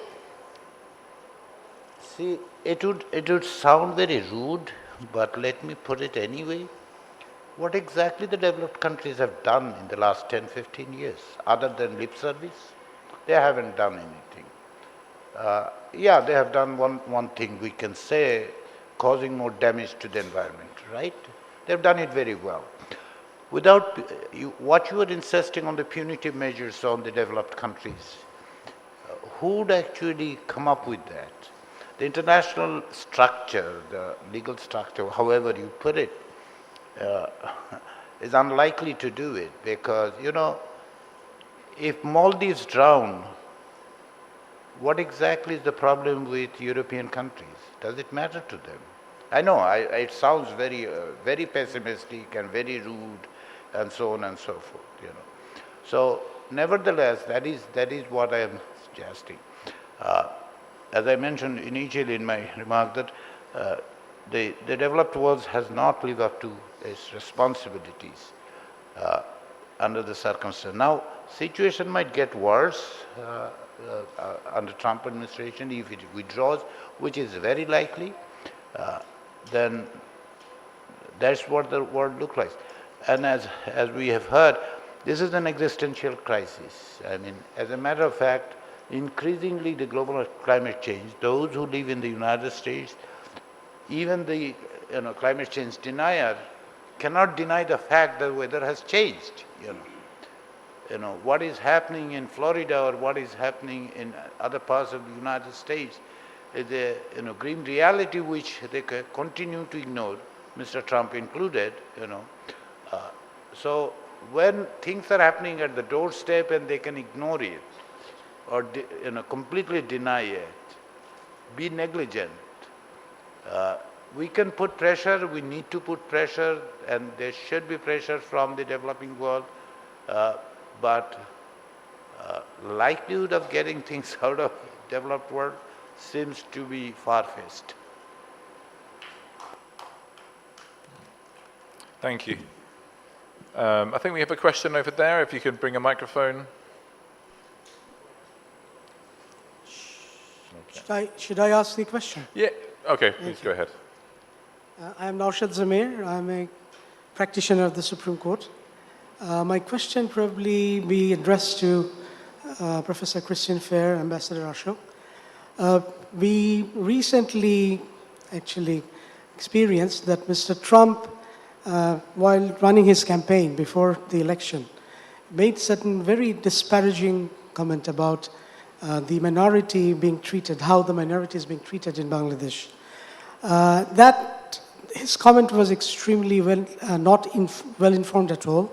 See, it would sound very rude, but let me put it anyway. What exactly the developed countries have done in the last 10, 15 years, other than lip service? They haven't done anything. Yeah, they have done one thing, we can say, causing more damage to the environment, right? They've done it very well. Without, what you are insisting on the punitive measures on the developed countries, who would actually come up with that? The international structure, the legal structure, however you put it, is unlikely to do it, because, if Maldives drown, what exactly is the problem with European countries? Does it matter to them? I know, it sounds very, very pessimistic and very rude and so on and so forth, So, nevertheless, that is what I am suggesting. as I mentioned initially in my remark, that the developed world has not lived up to its responsibilities under the circumstances. Now, situation might get worse under Trump administration if it withdraws, which is very likely. Then that's what the world looks like. And as we have heard, this is an existential crisis. I mean, as a matter of fact, increasingly the global climate change, those who live in the United States, even the climate change denier, cannot deny the fact that weather has changed. What is happening in Florida or what is happening in other parts of the United States is a grim reality which they continue to ignore, Mr. Trump included. So when things are happening at the doorstep and they can ignore it or completely deny it, be negligent, we can put pressure, we need to put pressure, and there should be pressure from the developing world, but likelihood of getting things out of developed world seems to be far-fetched. Thank you. I think we have a question over there, if you could bring a microphone. Should I ask the question? Yeah, okay, please go ahead. I am Naushad Zamir. I'm a practitioner of the Supreme Court. My question probably be addressed to Professor Christian Fair, Ambassador Ashok. We recently actually experienced that Mr. Trump, while running his campaign before the election, made certain very disparaging comment about the minority being treated, how the minority is being treated in Bangladesh. His comment was extremely not well informed at all.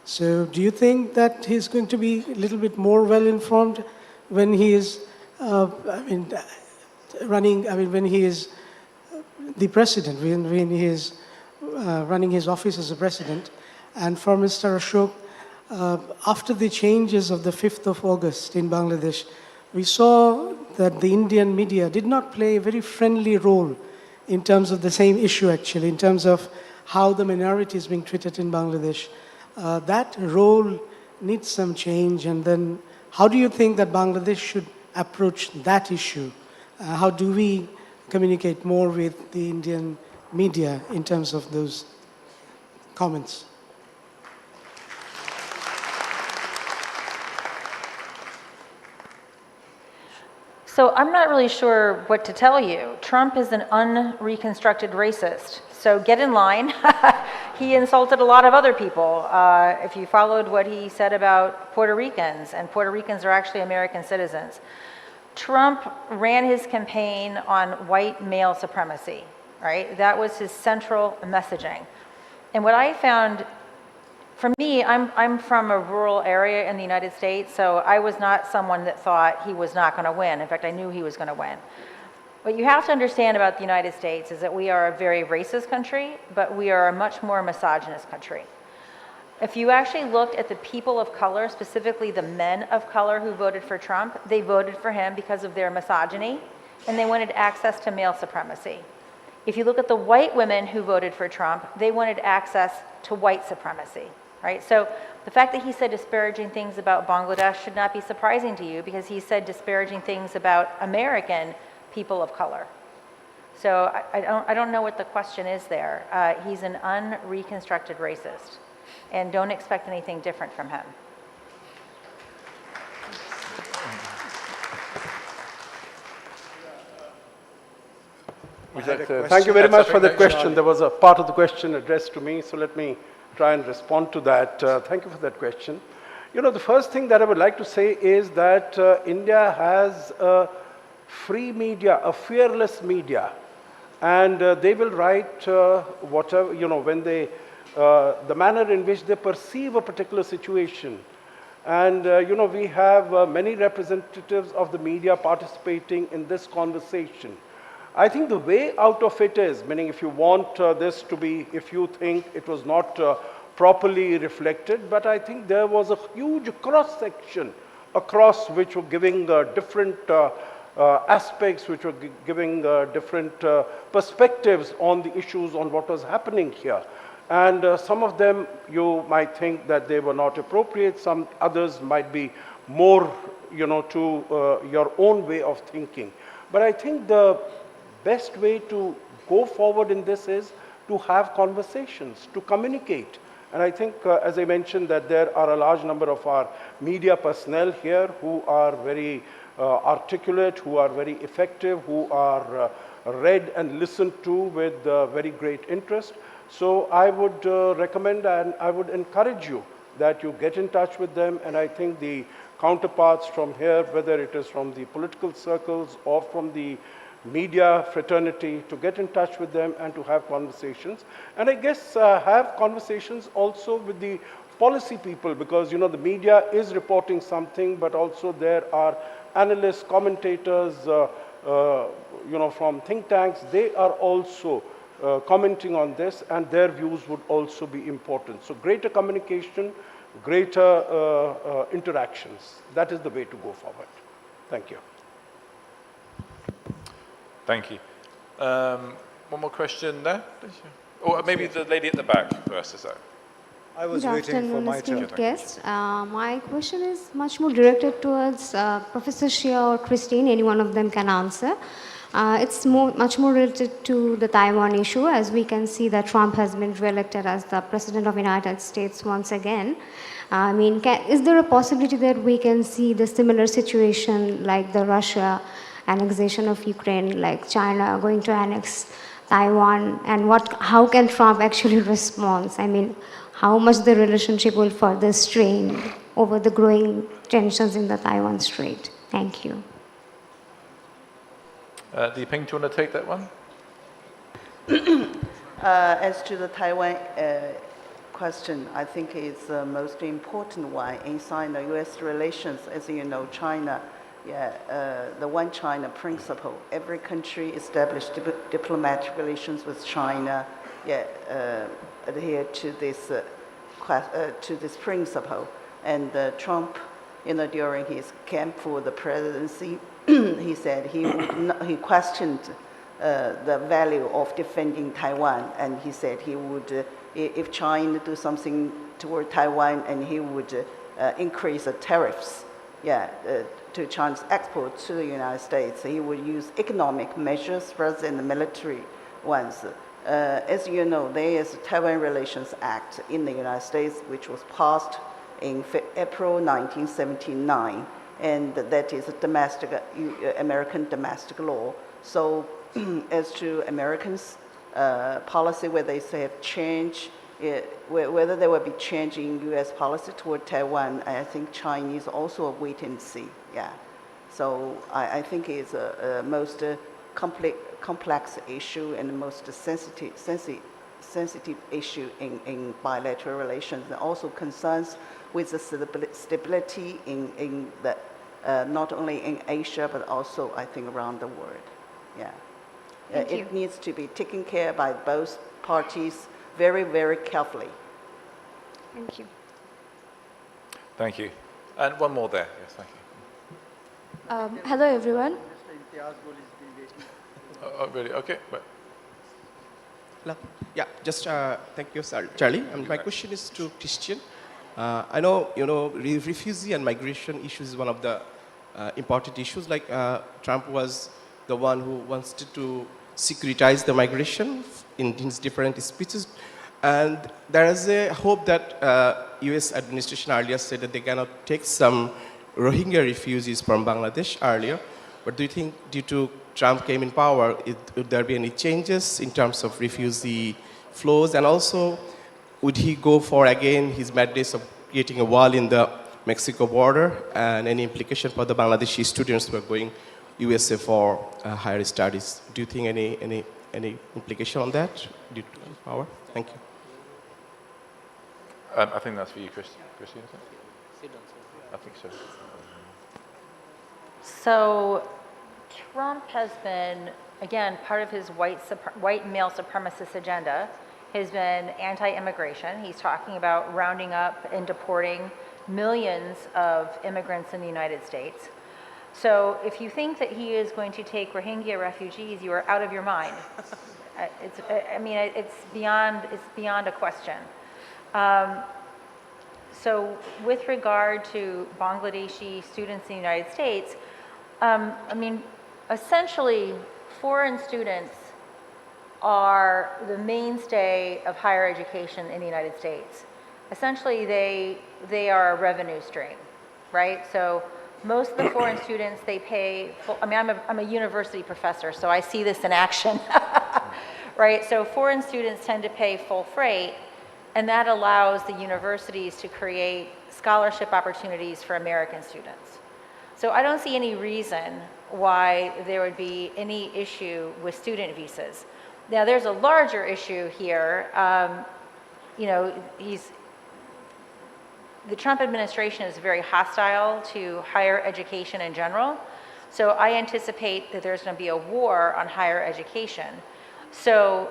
So do you think that he's going to be a little bit more well informed when he is when he is the president, when he is running his office as a president? And for Mr. Ashok, after the changes of the 5th of August in Bangladesh, we saw that the Indian media did not play a very friendly role in terms of the same issue, actually, in terms of how the minority is being treated in Bangladesh. That role needs some change. And then how do you think that Bangladesh should approach that issue? How do we communicate more with the Indian media in terms of those comments? So I'm not really sure what to tell you. Trump is an unreconstructed racist. So get in line. He insulted a lot of other people. If you followed what he said about Puerto Ricans, and Puerto Ricans are actually American citizens. Trump ran his campaign on white male supremacy, right? That was his central messaging. And what I found, for me, I'm from a rural area in the United States, so I was not someone that thought he was not going to win. In fact, I knew he was going to win. What you have to understand about the United States is that we are a very racist country, but we are a much more misogynist country. If you actually looked at the people of color, specifically the men of color who voted for Trump, they voted for him because of their misogyny, and they wanted access to male supremacy. If you look at the white women who voted for Trump, they wanted access to white supremacy, right? So the fact that he said disparaging things about Bangladesh should not be surprising to you, because he said disparaging things about American people of color. So I don't know what the question is there. He's an unreconstructed racist, and don't expect anything different from him. Thank you very much for the question. There was a part of the question addressed to me, so let me try and respond to that. Thank you for that question. The first thing that I would like to say is that India has a free media, a fearless media, and they will write whatever, when they, the manner in which they perceive a particular situation. And, we have many representatives of the media participating in this conversation. I think the way out of it is, meaning if you want this to be, if you think it was not properly reflected, but I think there was a huge cross-section across which were giving different aspects, which were giving different perspectives on the issues, on what was happening here. And some of them you might think that they were not appropriate, some others might be more, to your own way of thinking. But I think the best way to go forward in this is to have conversations, to communicate. And I think, as I mentioned, that there are a large number of our media personnel here who are very articulate, who are very effective, who are read and listened to with very great interest. So I would recommend and I would encourage you that you get in touch with them. And I think the counterparts from here, whether it is from the political circles or from the media fraternity, to get in touch with them and to have conversations. And I guess have conversations also with the policy people, because the media is reporting something, but also there are analysts, commentators, from think tanks. They are also commenting on this, and their views would also be important. So greater communication, greater interactions. That is the way to go forward. Thank you. Thank you. One more question there, please. Or maybe the lady at the back first, is that? I was Good waiting for afternoon, my turn. esteemed guests. My question is much more directed towards Professor Shia or Christine. Any one of them can answer. It's much more related to the Taiwan issue, as we can see that Trump has been re-elected as the President of the United States once again. I mean, is there a possibility that we can see the similar situation like the Russia annexation of Ukraine, like China going to annex Taiwan, and how can Trump actually respond? I mean, how much the relationship will further strain over the growing tensions in the Taiwan Strait? Thank you. Diping, do you want to take that one? As to the Taiwan question, I think it's the most important one inside the U.S. relations. As you know, China, the one China principle. Every country established diplomatic relations with China, adhere to this principle. And Trump, during his camp for the presidency, he said he questioned the value of defending Taiwan, and he said he would, if China do something toward Taiwan, and he would increase the tariffs, to China's export to the United States. He would use economic measures rather than the military ones. As you know, there is a Taiwan Relations Act in the United States, which was passed in April 1979, and that is a American domestic law. So as to Americans' policy, whether they have changed, whether there will be change in U.S. policy toward Taiwan, I think Chinese also wait and see. So I think it's a most complex issue and the most sensitive issue in bilateral relations, and also concerns with the stability in the, not only in Asia, but also I think around the world. It needs to be taken care by both parties very, very carefully. Thank you. Thank you. And one more there. Yes, thank you. Hello, everyone. Oh, really? Okay. But Hello. Yeah, just thank you, Charlie. My question is to Christian. I know, refugee and migration issues is one of the important issues. Like Trump was the one who wanted to securitize the migration in his different speeches. And there is a hope that US administration earlier said that they cannot take some Rohingya refugees from Bangladesh earlier. But do you think due to Trump came in power, would there be any changes in terms of refugee flows? And also, would he go for, again, his madness of creating a wall in the Mexico border, and any implication for the Bangladeshi students who are going USA for higher studies? Do you think any implication on that due to his power? Thank you. I think that's for you, Christine. I think so. So Trump has been, again, part of his white male supremacist agenda has been anti-immigration. He's talking about rounding up and deporting millions of immigrants in the United States. So if you think that he is going to take Rohingya refugees, you are out of your mind. It's beyond a question. So with regard to Bangladeshi students in the United States, essentially foreign students are the mainstay of higher education in the United States. Essentially, they are a revenue stream, right? So most of the foreign students, they pay full, I'm a university professor, so I see this in action, right? So foreign students tend to pay full freight, and that allows the universities to create scholarship opportunities for American students. So I don't see any reason why there would be any issue with student visas. Now, there's a larger issue here. The Trump administration is very hostile to higher education in general. So I anticipate that there's going to be a war on higher education. So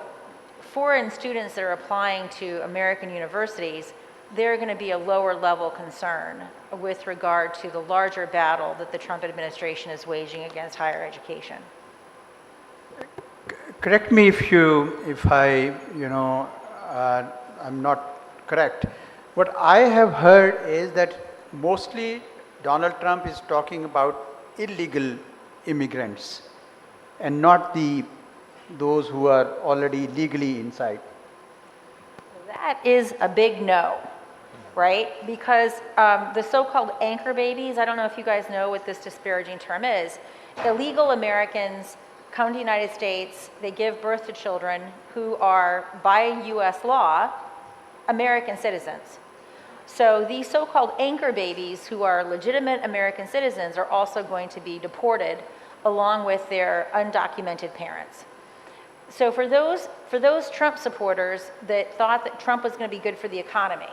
foreign students that are applying to American universities, they're going to be a lower level concern with regard to the larger battle that the Trump administration is waging against higher education. Correct me if I'm not correct. What I have heard is that mostly Donald Trump is talking about illegal immigrants and not those who are already legally inside. That is a big no, right? Because the so-called anchor babies, I don't know if you guys know what this disparaging term is. Illegal Americans come to the United States, they give birth to children who are, by US law, American citizens. So these so-called anchor babies who are legitimate American citizens are also going to be deported along with their undocumented parents. So for those Trump supporters that thought that Trump was going to be good for the economy,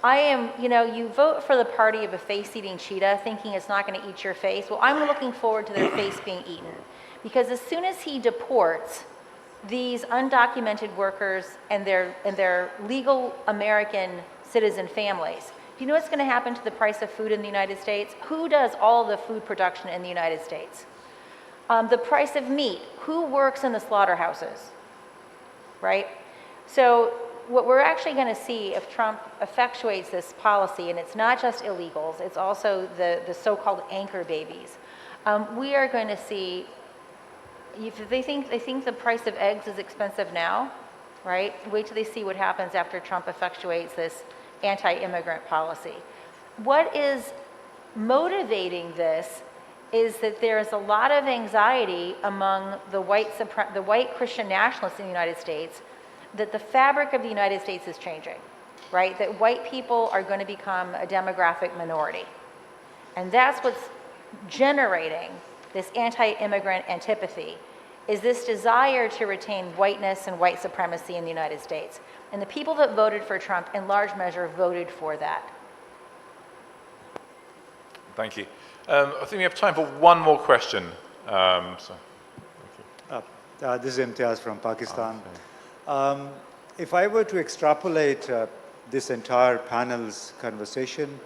you vote for the party of a face-eating cheetah thinking it's not going to eat your face. Well, I'm looking forward to their face being eaten. Because as soon as he deports these undocumented workers and their legal American citizen families, do you know what's going to happen to the price of food in the United States? Who does all of the food production in the United States? The price of meat. Who works in the slaughterhouses? Right? So what we're actually going to see if Trump effectuates this policy, and it's not just illegals, it's also the so-called anchor babies, we are going to see, if they think the price of eggs is expensive now, right? Wait till they see what happens after Trump effectuates this anti-immigrant policy. What is motivating this is that there's a lot of anxiety among the white Christian nationalists in the United States that the fabric of the United States is changing, right? That white people are going to become a demographic minority. And that's what's generating this anti-immigrant antipathy, is this desire to retain whiteness and white supremacy in the United States. And the people that voted for Trump, in large measure, voted for that. Thank you. I think we have time for one more question. This is Imtiaz from Pakistan. If I were to extrapolate this entire panel's conversation,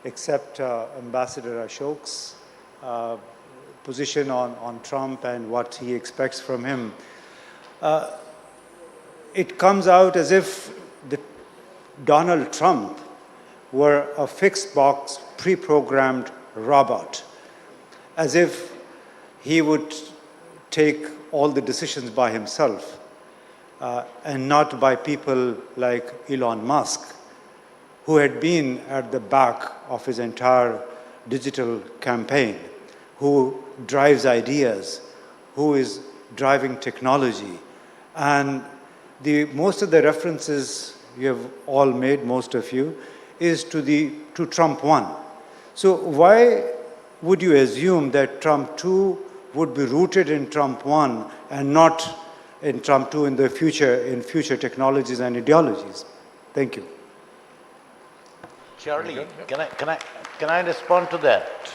except Ambassador Ashok's position on Trump and what he expects from him, it comes out as if Donald Trump were a fixed box, pre-programmed robot, as if he would take all the decisions by himself and not by people like Elon Musk, who had been at the back of his entire digital campaign, who drives ideas, who is driving technology. And most of the references you have all made, most of you, is to Trump 1. So why would you assume that Trump 2 would be rooted in Trump 1 and not in Trump 2 in the future, in future technologies and ideologies? Thank you. Charlie, can I respond to that?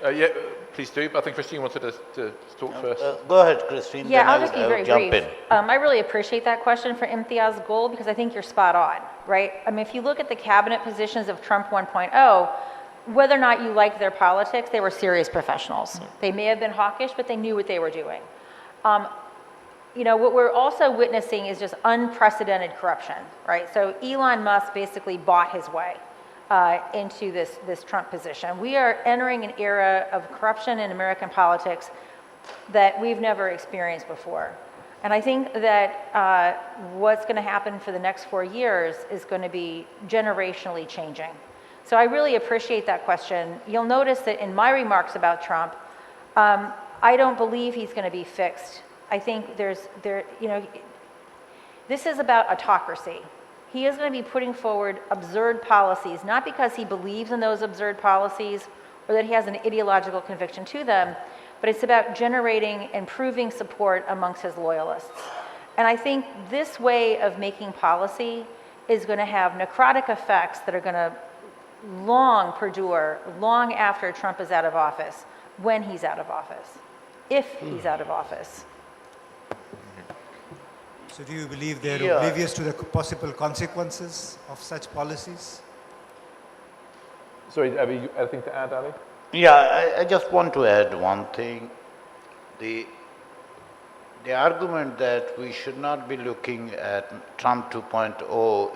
Yeah, please do. But I think Christine wanted to talk first. Go ahead, Christine. Yeah, then I'll just be very jump brief. in. I really appreciate that question for Imtiaz Gul because I think you're spot on, right? I mean, if you look at the cabinet positions of Trump 1.0, whether or not you like their politics, they were serious professionals. They may have been hawkish, but they knew what they were doing. You know, what we're also witnessing is just unprecedented corruption, right? So Elon Musk basically bought his way into this Trump position. We are entering an era of corruption in American politics that we've never experienced before. And I think that what's going to happen for the next 4 years is going to be generationally changing. So I really appreciate that question. You'll notice that in my remarks about Trump, I don't believe he's going to be fixed. I think you know, this is about autocracy. He is going to be putting forward absurd policies, not because he believes in those absurd policies or that he has an ideological conviction to them, but it's about generating and proving support amongst his loyalists. And I think this way of making policy is going to have necrotic effects that are going to long perdure, long after Trump is out of office, when he's out of office, if he's out of office. So do you believe they're oblivious to the possible consequences of such policies? Sorry, have you anything to add, Ali? Yeah, I just want to add one thing. The argument that we should not be looking at Trump 2.0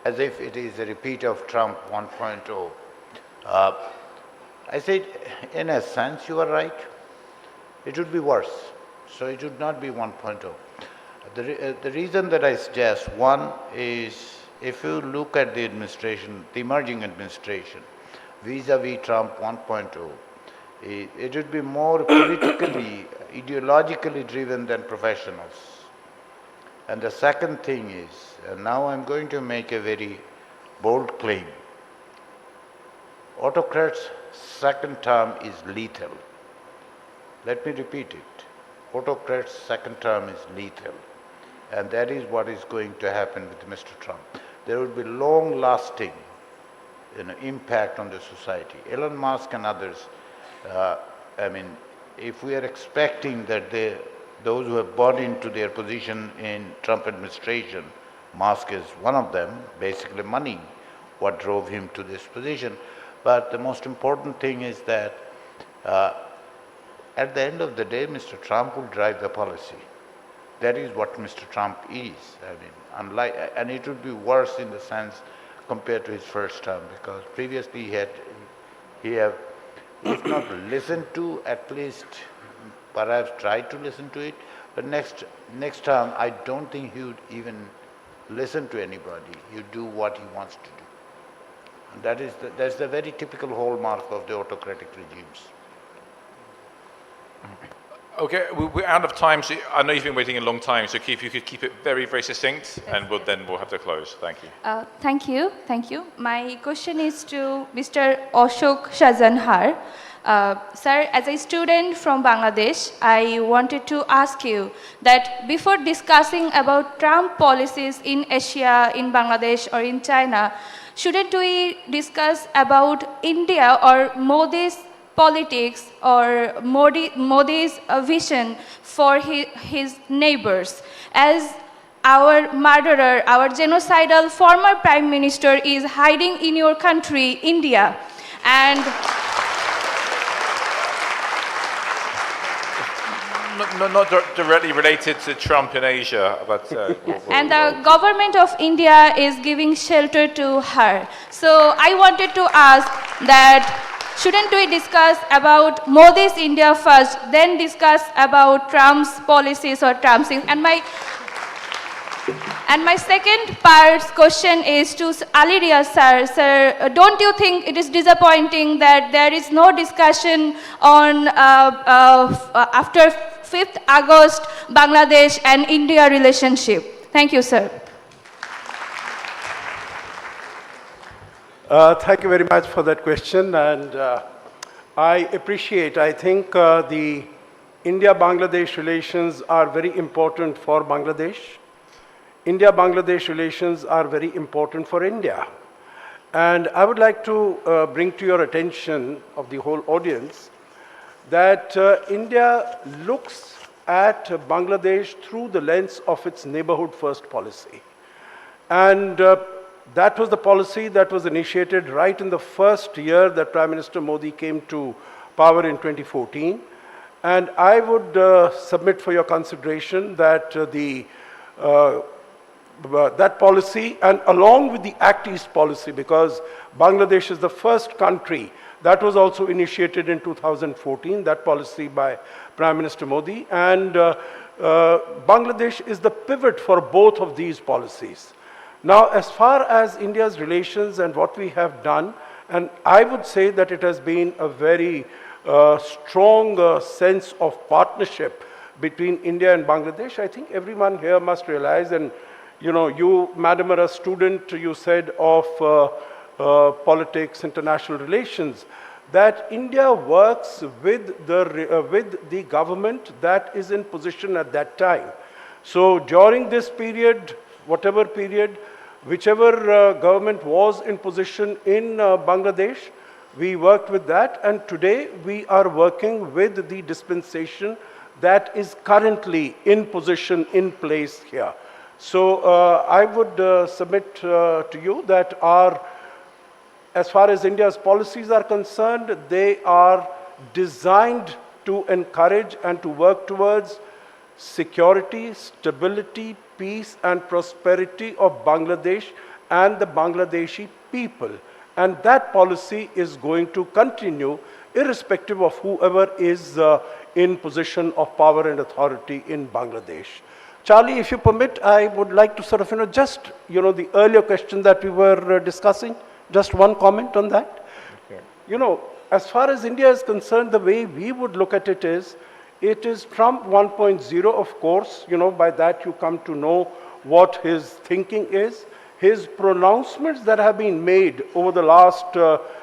as if it is a repeat of Trump 1.0. I said, in a sense, you are right. It would be worse. So it would not be 1.0. The reason that I suggest, one is if you look at the administration, the emerging administration, vis-a-vis Trump 1.0, it would be more politically, ideologically driven than professionals. And the second thing is, and now I'm going to make a very bold claim, autocrats' second term is lethal. Let me repeat it. Autocrats' second term is lethal. And that is what is going to happen with Mr. Trump. There will be long-lasting impact on the society. Elon Musk and others, I mean, if we are expecting that those who have bought into their position in Trump administration, Musk is one of them, basically money, what drove him to this position. But the most important thing is that at the end of the day, Mr. Trump will drive the policy. That is what Mr. Trump is. I mean, and it would be worse in the sense compared to his first term, because previously he have, if not listened to, at least perhaps tried to listen to it. But next term, I don't think he would even listen to anybody. He would do what he wants to do. And that's the very typical hallmark of the autocratic regimes. Okay, we're out of time. So I know you've been waiting a long time, so if you could keep it very, very succinct, and we'll have to close. Thank you. Thank you. My question is to Mr. Ashok Shajanhar. Sir, as a student from Bangladesh, I wanted to ask you that before discussing about Trump policies in Asia, in Bangladesh, or in China, shouldn't we discuss about India or Modi's politics or Modi's vision for his neighbors? As our murderer, our genocidal former prime minister is hiding in your country, India, and not directly related to Trump in Asia, but and the government of India is giving shelter to her. So I wanted to ask that shouldn't we discuss about Modi's India first, then discuss about Trump's policies or Trump's things? And my second part's question is to Ali Riaz sir. Sir, don't you think it is disappointing that there is no discussion on after 5th August Bangladesh and India relationship? Thank you, sir. Thank you very much for that question, and I think the India-Bangladesh relations are very important for Bangladesh. India-Bangladesh relations are very important for India. And I would like to bring to your attention of the whole audience that India looks at Bangladesh through the lens of its neighborhood first policy. And that was the policy that was initiated right in the first year that Prime Minister Modi came to power in 2014. And I would submit for your consideration that that policy, and along with the Act East policy, because Bangladesh is the first country that was also initiated in 2014, that policy by Prime Minister Modi, and Bangladesh is the pivot for both of these policies. Now, as far as India's relations and what we have done, and I would say that it has been a very strong sense of partnership between India and Bangladesh. I think everyone here must realize, and you, Madam, are a student, you said, of politics, international relations, that India works with the government that is in position at that time. So during this period, whatever period, whichever government was in position in Bangladesh, we worked with that, and today we are working with the dispensation that is currently in position, in place here. So I would submit to you that as far as India's policies are concerned, they are designed to encourage and to work towards security, stability, peace and prosperity of Bangladesh and the Bangladeshi people. And that policy is going to continue irrespective of whoever is in position of power and authority in Bangladesh. Charlie, if you permit, I would like to sort of, the earlier question that we were discussing, just one comment on that. Okay. As far as India is concerned, the way we would look at it is Trump 1.0, of course. By that you come to know what his thinking is. His pronouncements that have been made over the last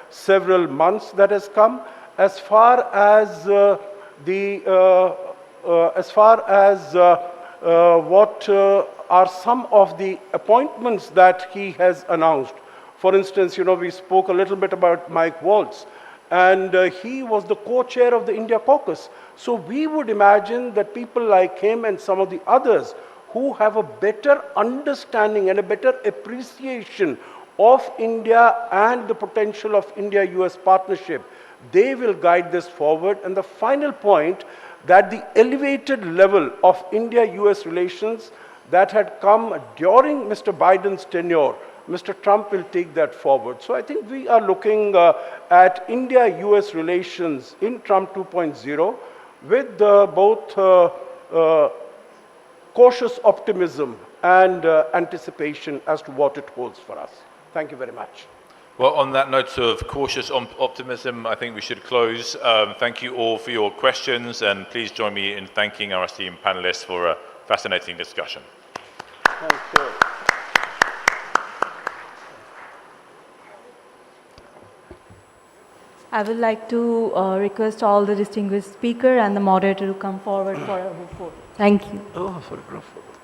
several months that has come, as far as what are some of the appointments that he has announced. For instance, we spoke a little bit about Mike Waltz, and he was the co-chair of the India caucus. So we would imagine that people like him and some of the others who have a better understanding and a better appreciation of India and the potential of India-US partnership, they will guide this forward. And the final point, that the elevated level of India-US relations that had come during Mr. Biden's tenure, Mr. Trump will take that forward. So I think we are looking at India-US relations in Trump 2.0 with both cautious optimism and anticipation as to what it holds for us. Thank you very much. Well, on that note of cautious optimism, I think we should close. Thank you all for your questions, and please join me in thanking our esteemed panelists for a fascinating discussion. Thank you. I would like to request all the distinguished speaker and the moderator to come forward for a group photo. Thank you. Oh, for a group photo.